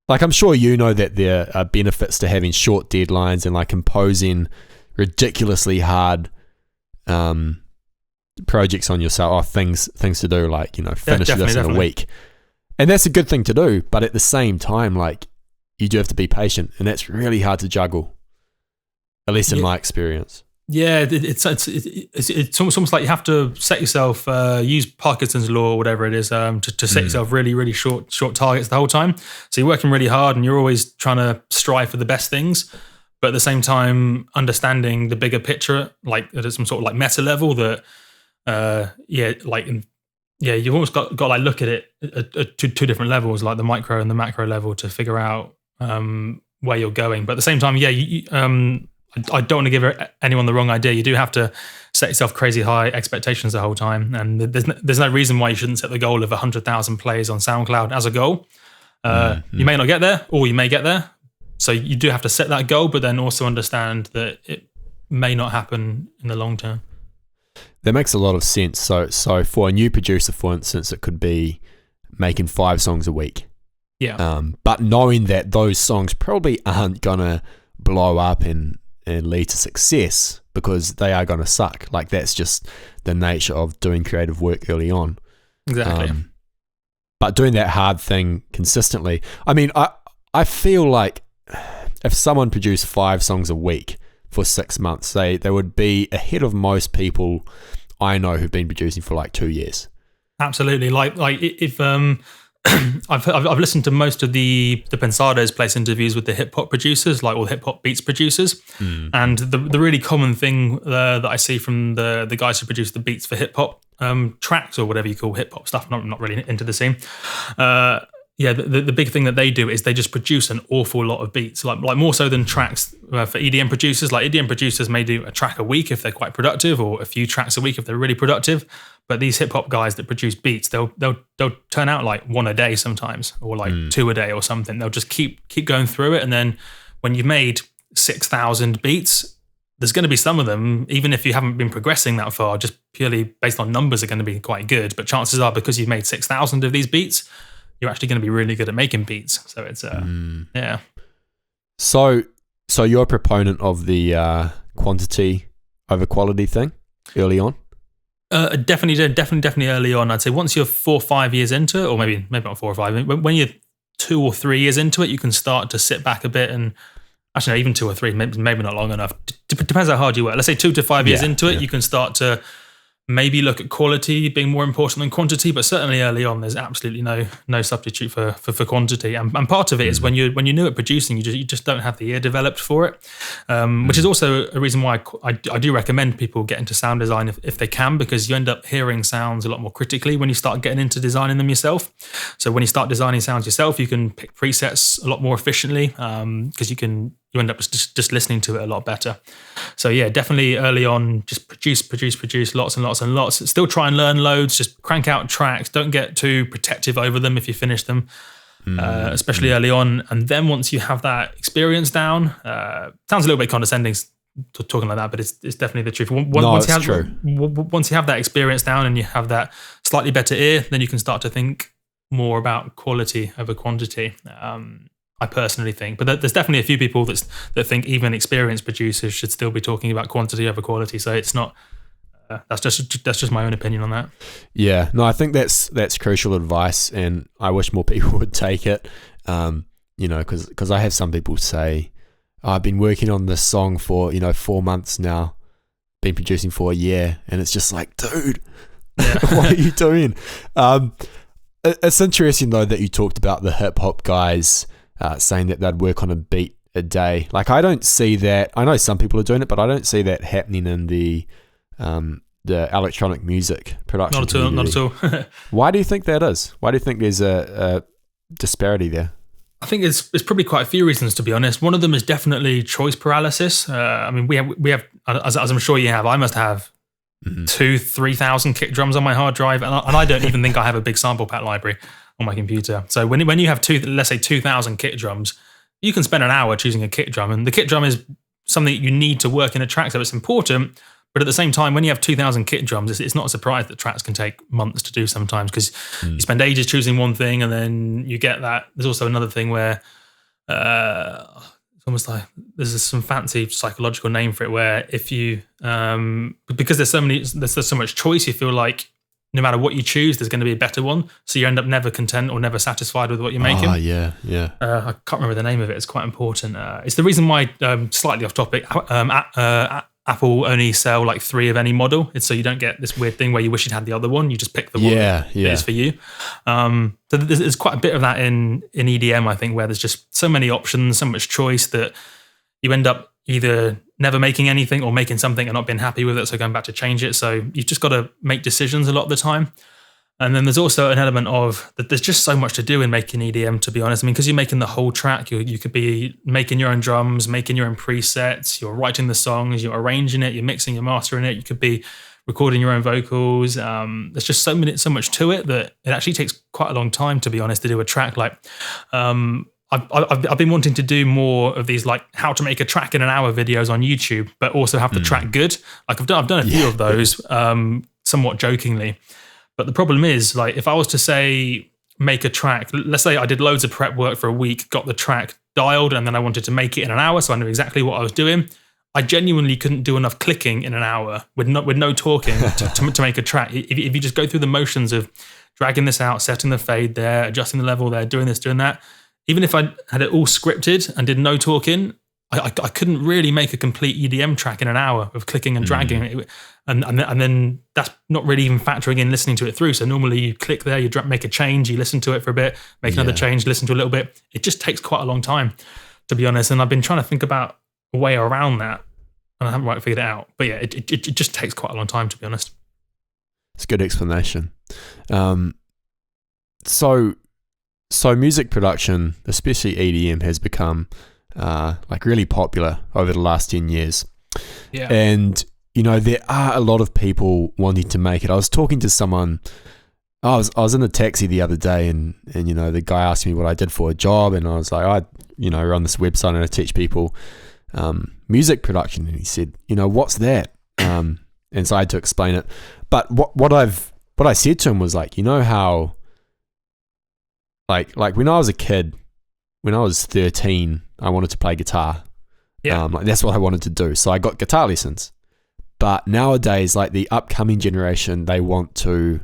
I'm sure you know that there are benefits to having short deadlines and like imposing ridiculously hard projects on yourself, or things to do, like, finish this in a week. And that's a good thing to do, but at the same time, like, you do have to be patient, and that's really hard to juggle. At least in my experience. Yeah, it's almost like you have to set yourself, use Parkinson's law or whatever it is, to set yourself really, really short targets the whole time. So you're working really hard and you're always trying to strive for the best things, but at the same time understanding the bigger picture, like at some sort of like meta level that, you've almost got to like look at it at two different levels, like the micro and the macro level, to figure out where you're going. But at the same time, I don't want to give anyone the wrong idea. You do have to set yourself crazy high expectations the whole time, and there's no reason why you shouldn't set the goal of 100,000 plays on SoundCloud as a goal. You may not get there, or you may get there. So you do have to set that goal, but then also understand that it may not happen in the long term. That makes a lot of sense. So for a new producer, for instance, it could be making 5 songs a week. Yeah. But knowing that those songs probably aren't gonna blow up and lead to success, because they are going to suck. Like, that's just the nature of doing creative work early on. Exactly. But doing that hard thing consistently. I mean, I feel like if someone produced 5 songs a week, for 6 months, they would be ahead of most people I know who've been producing for like 2 years. Absolutely. Like if I've listened to most of the Pensado's place interviews with the hip hop producers, like all the hip hop beats producers, and the really common thing that I see from the guys who produce the beats for hip hop tracks or whatever you call hip hop stuff. Not really into the scene. The big thing that they do is they just produce an awful lot of beats, like more so than tracks for EDM producers. Like EDM producers may do a track a week if they're quite productive, or a few tracks a week if they're really productive. But these hip hop guys that produce beats, they'll turn out like one a day sometimes, or like 2 a day or something. They'll just keep going through it, and then when you've made 6,000 beats, there's going to be some of them, even if you haven't been progressing that far, just purely based on numbers, are going to be quite good. But chances are, because you've made 6,000 of these beats, you're actually going to be really good at making beats. So it's yeah. So you're a proponent of the quantity over quality thing early on? Definitely early on. I'd say once you're 4 or 5 years into it, or maybe not 4 or 5, when you're 2 or 3 years into it, you can start to sit back a bit and actually, no, even 2 or 3, maybe not long enough. Depends how hard you work. Let's say 2 to 5 years into it, you can start to maybe look at quality being more important than quantity, but certainly early on, there's absolutely no substitute for quantity. And part of it is when you're new at producing, you just don't have the ear developed for it, which is also a reason why I do recommend people get into sound design if they can, because you end up hearing sounds a lot more critically when you start getting into designing them yourself. So when you start designing sounds yourself, you can pick presets a lot more efficiently, because you end up just listening to it a lot better. So yeah, definitely early on, just produce lots and lots and lots. Still try and learn loads, just crank out tracks. Don't get too protective over them if you finish them, especially early on. And then once you have that experience down, sounds a little bit condescending talking like that, but it's definitely the truth. Once you have that experience down and you have that slightly better ear, then you can start to think more about quality over quantity. I personally think, but there's definitely a few people that think even experienced producers should still be talking about quantity over quality. So it's not. That's just my own opinion on that. Yeah, no, I think that's crucial advice, and I wish more people would take it. Because I have some people say, I've been working on this song for 4 months now, been producing for a year, and it's just like, dude, what are you doing? It's interesting though that you talked about the hip hop guys. Saying that they'd work on a beat a day. Like, I don't see that. I know some people are doing it, but I don't see that happening in the electronic music production. Not at all. Why do you think that is? Why do you think there's a disparity there? I think it's probably quite a few reasons, to be honest. One of them is definitely choice paralysis. I mean, we have as I'm sure you have. I must have 2,000-3,000 kick drums on my hard drive, and I don't even think I have a big sample pack library on my computer. So when you have let's say 2,000 kick drums, you can spend an hour choosing a kick drum, and the kick drum is something that you need to work in a track, so it's important. But at the same time, when you have 2,000 kick drums, it's not a surprise that tracks can take months to do sometimes, because you spend ages choosing one thing, and then you get that. There's also another thing where it's almost like there's some fancy psychological name for it, where if you because there's so much choice, you feel like no matter what you choose, there's going to be a better one. So you end up never content or never satisfied with what you're making. Yeah. I can't remember the name of it. It's quite important. It's the reason why, slightly off topic, Apple only sell like 3 of any model. It's so you don't get this weird thing where you wish you'd had the other one. You just pick the one that is for you. So there's quite a bit of that in EDM, I think, where there's just so many options, so much choice that you end up either never making anything or making something and not being happy with it, so going back to change it. So you've just got to make decisions a lot of the time. And then there's also an element of that there's just so much to do in making EDM, to be honest. I mean, because you're making the whole track, you could be making your own drums, making your own presets, you're writing the songs, you're arranging it, you're mixing, you're mastering it, you could be recording your own vocals. There's just so much to it that it actually takes quite a long time, to be honest, to do a track. Like, I've been wanting to do more of these, like how to make a track in an hour videos on YouTube, but also have the track good. Like I've done a few of those, somewhat jokingly. But the problem is, like, if I was to say make a track, let's say I did loads of prep work for a week, got the track dialed, and then I wanted to make it in an hour, so I knew exactly what I was doing. I genuinely couldn't do enough clicking in an hour with no talking to make a track. If you just go through the motions of dragging this out, setting the fade there, adjusting the level there, doing this, doing that. Even if I had it all scripted and did no talking, I couldn't really make a complete EDM track in an hour of clicking and dragging, and then that's not really even factoring in listening to it through. So normally you click there, you make a change, you listen to it for a bit, make another change, listen to a little bit. It just takes quite a long time, to be honest. And I've been trying to think about a way around that, and I haven't quite figured it out. But yeah, it just takes quite a long time, to be honest. It's a good explanation. So music production, especially EDM, has become like really popular over the last 10 years. Yeah. And, you know, there are a lot of people wanting to make it. I was talking to someone, I was in a taxi the other day, and you know, the guy asked me what I did for a job, and I was like, I run this website and I teach people music production. And he said, you know, what's that? And so I had to explain it. But what I said to him was like, you know how, like when I was a kid, when I was 13, I wanted to play guitar. Yeah. Like that's what I wanted to do. So I got guitar lessons. But nowadays, like the upcoming generation, they want to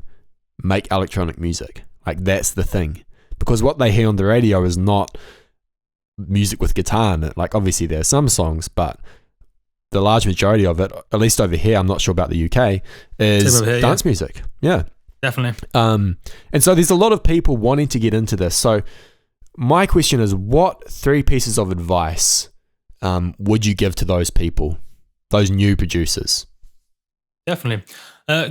make electronic music. Like that's the thing. Because what they hear on the radio is not music with guitar in it. Like obviously there are some songs, but the large majority of it, at least over here, I'm not sure about the UK, is dance music. Yeah. Definitely. And so there's a lot of people wanting to get into this. So my question is, what 3 pieces of advice would you give to those people, those new producers? Definitely.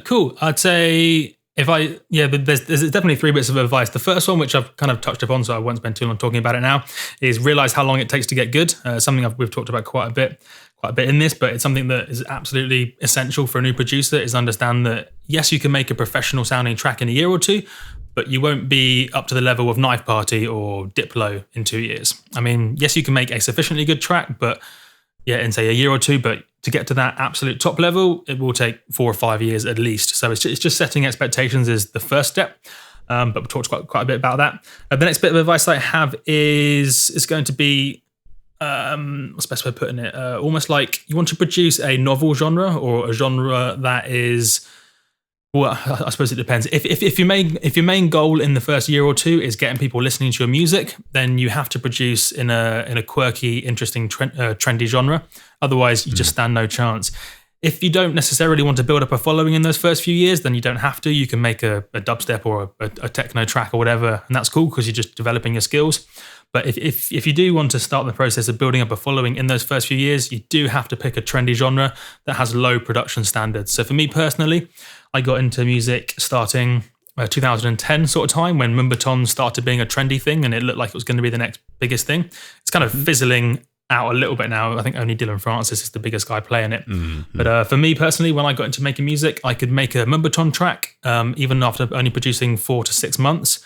Cool. I'd say but there's definitely 3 bits of advice. The first one, which I've kind of touched upon, so I won't spend too long talking about it now, is realize how long it takes to get good. Something we've talked about quite a bit in this, but it's something that is absolutely essential for a new producer, is understand that yes, you can make a professional sounding track in a year or 2, but you won't be up to the level of Knife Party or Diplo in 2 years. I mean, yes, you can make a sufficiently good track, but yeah, in say a year or 2, but to get to that absolute top level, it will take 4 or 5 years at least. So it's just setting expectations is the first step. But we talked quite a bit about that. The next bit of advice I have is going to be, what's the best way of putting it? Almost like you want to produce a novel genre, or a genre that is, well, I suppose it depends. If your main goal in the first year or 2 is getting people listening to your music, then you have to produce in a quirky, interesting, trendy genre. Otherwise, you just stand no chance. If you don't necessarily want to build up a following in those first few years, then you don't have to. You can make a dubstep or a techno track or whatever, and that's cool because you're just developing your skills. But if you do want to start the process of building up a following in those first few years, you do have to pick a trendy genre that has low production standards. So for me personally, I got into music starting 2010 sort of time, when Moombahton started being a trendy thing and it looked like it was going to be the next biggest thing. It's kind of fizzling out a little bit now. I think only Dylan Francis is the biggest guy playing it. Mm-hmm. But for me personally, when I got into making music, I could make a Moombahton track even after only producing 4 to 6 months.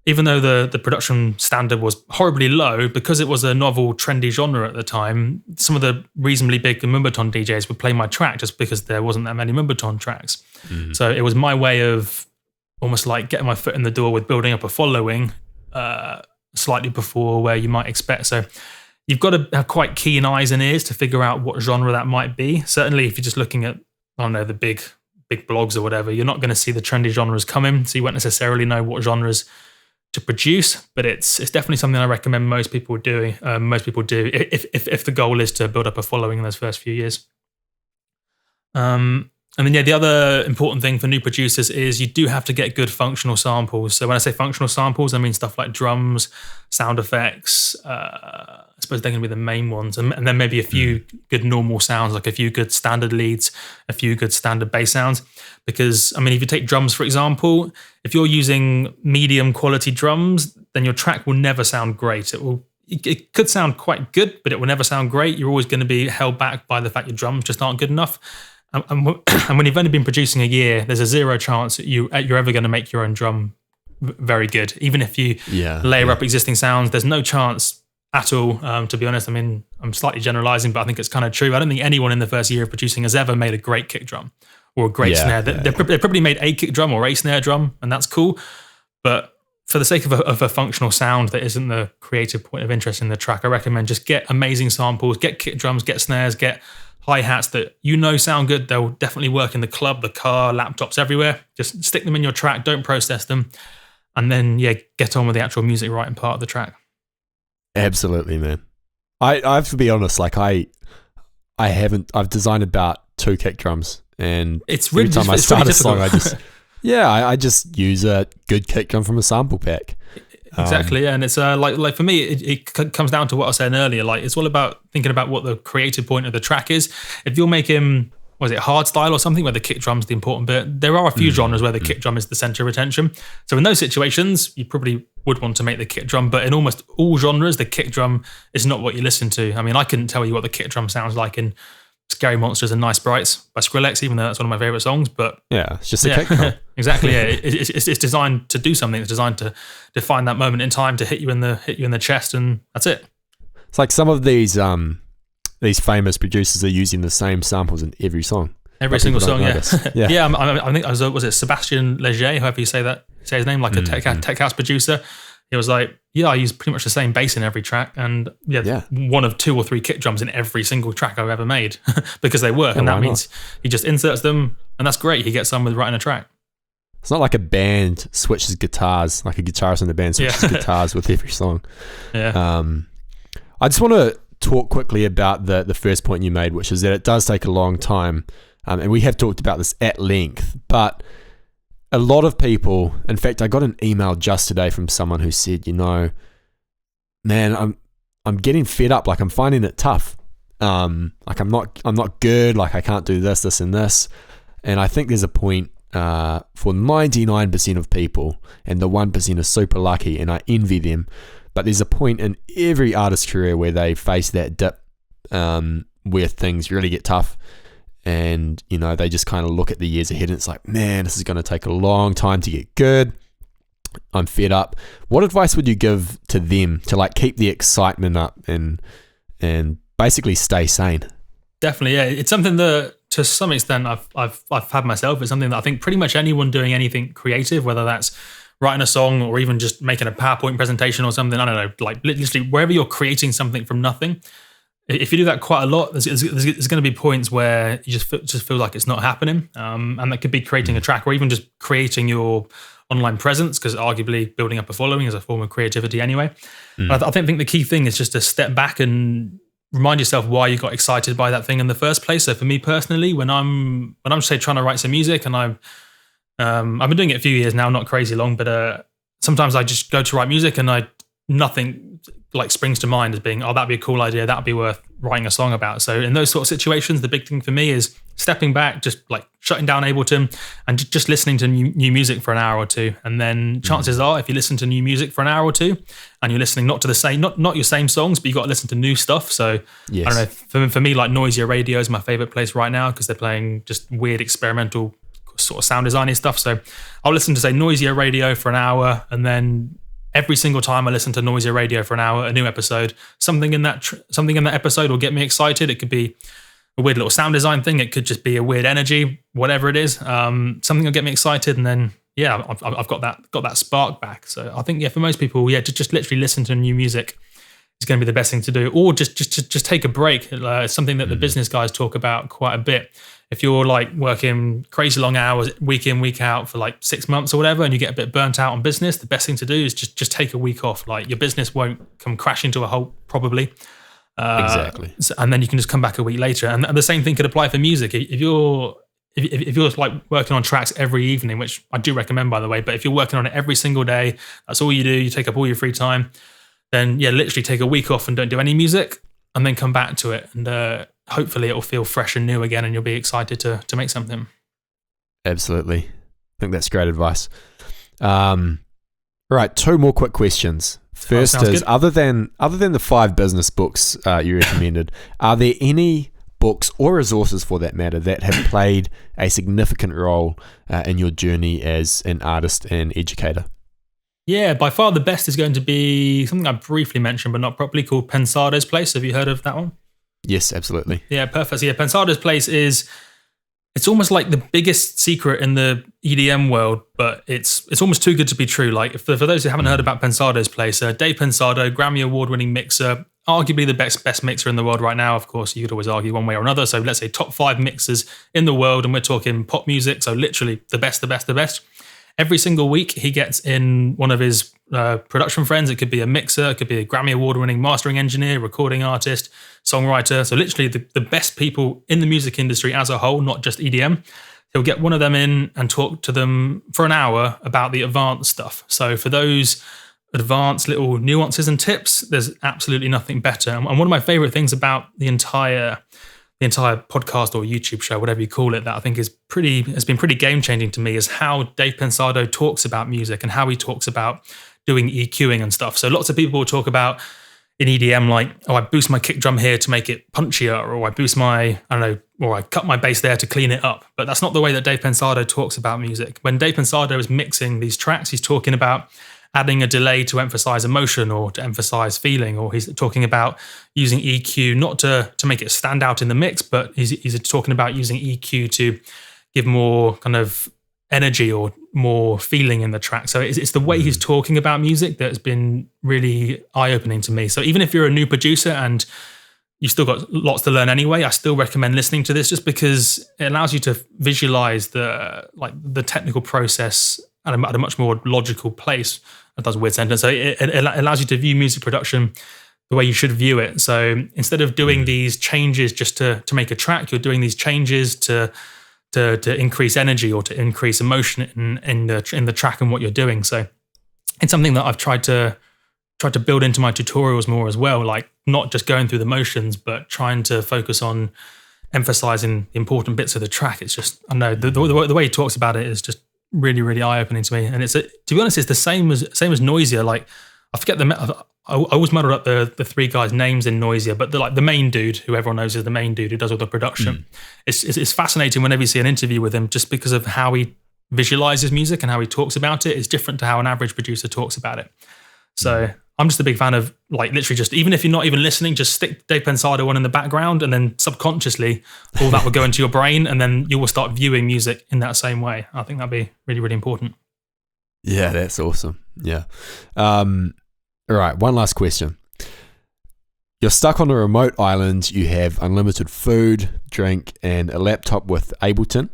Even though the production standard was horribly low, because it was a novel, trendy genre at the time, some of the reasonably big Moombahton DJs would play my track just because there wasn't that many Moombahton tracks. Mm-hmm. So it was my way of almost like getting my foot in the door with building up a following slightly before where you might expect. So you've got to have quite keen eyes and ears to figure out what genre that might be. Certainly if you're just looking at, I don't know, the big blogs or whatever, you're not going to see the trendy genres coming, so you won't necessarily know what genres to produce, but it's definitely something I recommend most people do if the goal is to build up a following in those first few years. And then the other important thing for new producers is you do have to get good functional samples. So when I say functional samples, I mean stuff like drums, sound effects. I suppose they're going to be the main ones, and then maybe a few good normal sounds, like a few good standard leads, a few good standard bass sounds. Because I mean, if you take drums for example, if you're using medium quality drums, then your track will never sound great. It could sound quite good, but it will never sound great. You're always going to be held back by the fact your drums just aren't good enough. And when you've only been producing a year, there's a 0 chance that you're ever going to make your own drum very good. Even if you layer up existing sounds, there's no chance at all, to be honest. I mean, I'm slightly generalizing, but I think it's kind of true. I don't think anyone in the first year of producing has ever made a great kick drum or a great snare. They probably made a kick drum or a snare drum, and that's cool. But for the sake of a functional sound that isn't the creative point of interest in the track, I recommend just get amazing samples, get kick drums, get snares, get hi-hats that sound good. They'll definitely work in the club, the car, laptops, everywhere. Just stick them in your track, don't process them, and then get on with the actual music writing part of the track. Absolutely, man. I have to be honest, like I've designed about 2 kick drums, and it's really every time I start really a song, I just use a good kick drum from a sample pack. Exactly, yeah. And it's like for me, it comes down to what I was saying earlier. Like, it's all about thinking about what the creative point of the track is. If you're making, was it hard style or something where the kick drum's the important bit, there are a few genres where the kick drum is the center of attention. So in those situations, you probably would want to make the kick drum, but in almost all genres, the kick drum is not what you listen to. I mean, I couldn't tell you what the kick drum sounds like in Scary Monsters and Nice Sprites by Skrillex, even though that's one of my favorite songs. But yeah, it's just a kick drum. Exactly. Yeah, it's designed to do something. It's designed to define that moment in time, to hit you in the chest, and that's it. It's like some of these famous producers are using the same samples in every song. Every single song, yeah. Yeah. I think was it Sebastien Leger, however you say his name, like a tech house producer. He was like, yeah, I use pretty much the same bass in every track, and one of 2 or 3 kick drums in every single track I've ever made because they work, and that means he just inserts them, and that's great. He gets on with writing a track. It's not like a band switches guitars, like a guitarist in the band switches guitars with every song. Yeah. I just want to talk quickly about the first point you made, which is that it does take a long time, and we have talked about this at length, but a lot of people, in fact, I got an email just today from someone who said, man, I'm getting fed up. Like, I'm finding it tough. Like I'm not good. Like, I can't do this, and this. And I think there's a point for 99% of people, and the 1% are super lucky, and I envy them. But there's a point in every artist's career where they face that dip, where things really get tough. And, they just kind of look at the years ahead, and it's like, man, this is going to take a long time to get good. I'm fed up. What advice would you give to them to like keep the excitement up and basically stay sane? Definitely, yeah. It's something that, to some extent, I've had myself. It's something that I think pretty much anyone doing anything creative, whether that's writing a song or even just making a PowerPoint presentation or something, I don't know, like literally wherever you're creating something from nothing. If you do that quite a lot, there's going to be points where you just feel like it's not happening, and that could be creating a track or even just creating your online presence, because arguably building up a following is a form of creativity anyway. I think the key thing is just to step back and remind yourself why you got excited by that thing in the first place. So for me personally, when I'm say trying to write some music, and I've been doing it a few years now, not crazy long, but sometimes I just go to write music and nothing like springs to mind as being, oh, that'd be a cool idea, that'd be worth writing a song about. So in those sort of situations, the big thing for me is stepping back, just like shutting down Ableton and just listening to new music for an hour or two. And then chances are, if you listen to new music for an hour or two and you're listening not to the same, not your same songs, but you got to listen to new stuff. So yes. I don't know, for me, like Noisier Radio is my favorite place right now because they're playing just weird experimental sort of sound designy stuff. So I'll listen to say Noisier Radio for an hour, and then every single time I listen to Noisier Radio for an hour, a new episode, something in that episode will get me excited. It could be a weird little sound design thing. It could just be a weird energy, whatever it is. Something will get me excited, and then I've got that spark back. So I think for most people, just literally listen to new music is going to be the best thing to do, or just take a break. It's something that the business guys talk about quite a bit. If you're like working crazy long hours, week in, week out for like 6 months or whatever, and you get a bit burnt out on business, the best thing to do is just take a week off. Like, your business won't come crashing to a halt probably. Exactly. And then you can just come back a week later. And the same thing could apply for music. If you're like working on tracks every evening, which I do recommend, by the way, but if you're working on it every single day, that's all you do, you take up all your free time, then literally take a week off and don't do any music, and then come back to it. And hopefully it will feel fresh and new again, and you'll be excited to make something. Absolutely. I think that's great advice. Right, 2 more quick questions. First is, good. other than the 5 business books you recommended, are there any books or resources for that matter that have played a significant role in your journey as an artist and educator? Yeah, by far the best is going to be something I briefly mentioned but not properly, called Pensado's Place. Have you heard of that one? Yes, absolutely. Yeah, perfect. So Pensado's Place it's almost like the biggest secret in the EDM world, but it's almost too good to be true. Like, for those who haven't heard about Pensado's Place, Dave Pensado, Grammy Award-winning mixer, arguably the best mixer in the world right now. Of course, you could always argue one way or another. So let's say top 5 mixers in the world, and we're talking pop music. So literally the best. every single week he gets in one of his production friends. It could be a mixer, it could be a Grammy award-winning mastering engineer, recording artist, songwriter. So literally the best people in the music industry as a whole, not just EDM. He'll get one of them in and talk to them for an hour about the advanced stuff. So for those advanced little nuances and tips, there's absolutely nothing better. And one of my favorite things about the entire podcast or YouTube show, whatever you call it, that I think has been pretty game changing to me, is how Dave Pensado talks about music and how he talks about doing EQing and stuff. So lots of people will talk about in EDM, like, oh, I boost my kick drum here to make it punchier, or I boost my, or I cut my bass there to clean it up. But that's not the way that Dave Pensado talks about music. When Dave Pensado is mixing these tracks, he's talking about adding a delay to emphasize emotion or to emphasize feeling, or he's talking about using EQ not to make it stand out in the mix, but he's talking about using EQ to give more kind of energy or more feeling in the track. So it's the way he's talking about music that has been really eye-opening to me. So even if you're a new producer and you've still got lots to learn anyway, I still recommend listening to this, just because it allows you to visualize the technical process at a much more logical place. That was a weird sentence. So it allows you to view music production the way you should view it. So instead of doing these changes just to make a track, you're doing these changes to increase energy or to increase emotion in the track and what you're doing. So it's something that I've tried to build into my tutorials more as well, like not just going through the motions, but trying to focus on emphasizing the important bits of the track. It's just, I know the way he talks about it is just really, really eye-opening to me. And to be honest, it's the same as Noisia. Like, I forget I always muddled up the three guys' names in Noisia, but the main dude, who everyone knows is the main dude who does all the production. It's fascinating whenever you see an interview with him, just because of how he visualizes music and how he talks about it is different to how an average producer talks about it. So I'm just a big fan of, like, literally just, even if you're not even listening, just stick Dave Pensado on in the background, and then subconsciously all that will go into your brain, and then you will start viewing music in that same way. I think that'd be really, really important. Yeah, that's awesome. Yeah. All right, one last question. You're stuck on a remote island. You have unlimited food, drink, and a laptop with Ableton,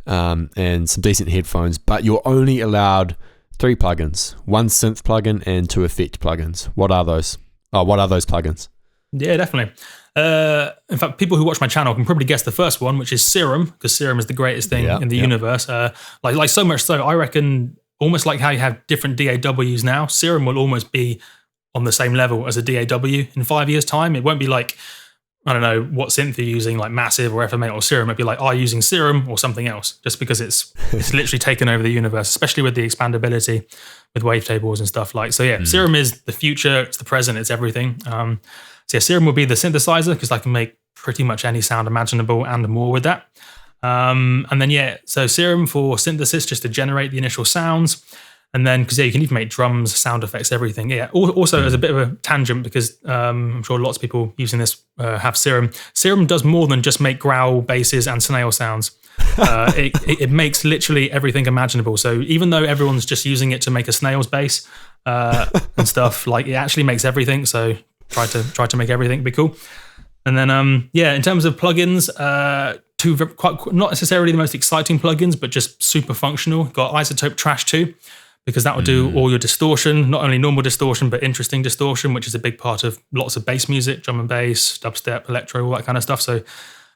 and some decent headphones, but you're only allowed 3 plugins, 1 synth plugin and 2 effect plugins. What are those? What are those plugins? Yeah, definitely. In fact, people who watch my channel can probably guess the first one, which is Serum, because Serum is the greatest thing in the universe. Like so much so, I reckon, almost like how you have different DAWs now, Serum will almost be on the same level as a DAW in 5 years' time. It won't be like, I don't know what synth you're using, like Massive or FMA or Serum. It'd be like, are you using Serum or something else? Just because it's literally taken over the universe, especially with the expandability with wavetables and stuff like. So yeah, Serum is the future, it's the present, it's everything. So yeah, Serum will be the synthesizer, because I can make pretty much any sound imaginable and more with that. And then so Serum for synthesis, just to generate the initial sounds. And then, because you can even make drums, sound effects, everything. Yeah. Also, as a bit of a tangent, because I'm sure lots of people using this have Serum. Serum does more than just make growl basses and snail sounds. It makes literally everything imaginable. So even though everyone's just using it to make a snail's bass and stuff, like, it actually makes everything. So try to make everything be cool. And then in terms of plugins, 2 quite not necessarily the most exciting plugins, but just super functional. Got Isotope Trash 2. Because that will do all your distortion, not only normal distortion, but interesting distortion, which is a big part of lots of bass music, drum and bass, dubstep, electro, all that kind of stuff. So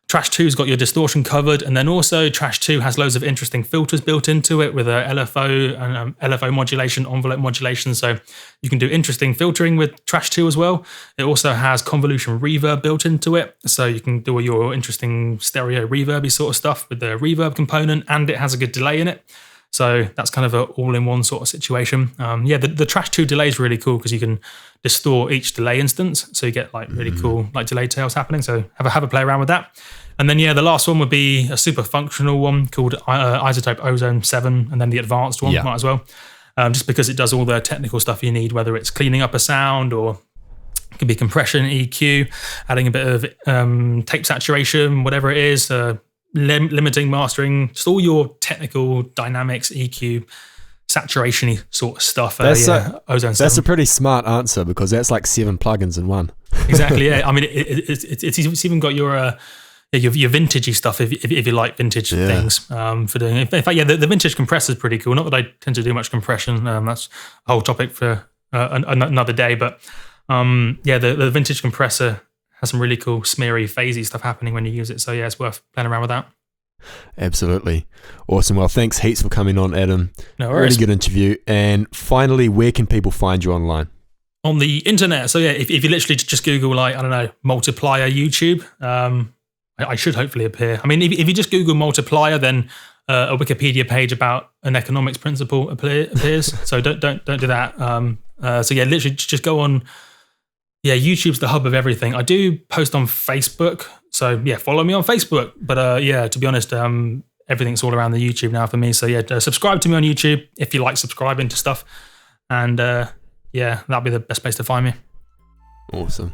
Trash 2's got your distortion covered. And then also Trash 2 has loads of interesting filters built into it with a LFO and LFO modulation, envelope modulation. So you can do interesting filtering with Trash 2 as well. It also has convolution reverb built into it. So you can do all your interesting stereo reverby sort of stuff with the reverb component, and it has a good delay in it. So that's kind of an all-in-one sort of situation. The Trash 2 delay is really cool because you can distort each delay instance. So you get like really cool like delay tails happening. So have a play around with that. And then, the last one would be a super functional one called Isotope Ozone 7, and then the advanced one might as well. Just because it does all the technical stuff you need, whether it's cleaning up a sound or it could be compression, EQ, adding a bit of tape saturation, whatever it is, limiting, mastering, just all your technical dynamics, EQ, saturation-y sort of stuff. Ozone 7. That's a pretty smart answer, because that's like 7 plugins in one. Exactly, yeah. I mean, it's even got your your vintagey stuff if you like vintage things for doing. In fact, the vintage compressor is pretty cool. Not that I tend to do much compression. That's a whole topic for another day. But the vintage compressor has some really cool smeary, phasey stuff happening when you use it. So yeah, it's worth playing around with that. Absolutely. Awesome. Well, thanks heaps for coming on, Adam. No worries. Really good interview. And finally, where can people find you online? On the internet. So yeah, if you literally just Google, like, I don't know, multiplier YouTube, I should hopefully appear. I mean, if you just Google multiplier, then a Wikipedia page about an economics principle appears. So don't do that. So yeah, literally just go on. Yeah, YouTube's the hub of everything. I do post on Facebook. So yeah, follow me on Facebook. But yeah, to be honest, everything's all around the YouTube now for me. So yeah, subscribe to me on YouTube if you like subscribing to stuff. And yeah, that'll be the best place to find me. Awesome.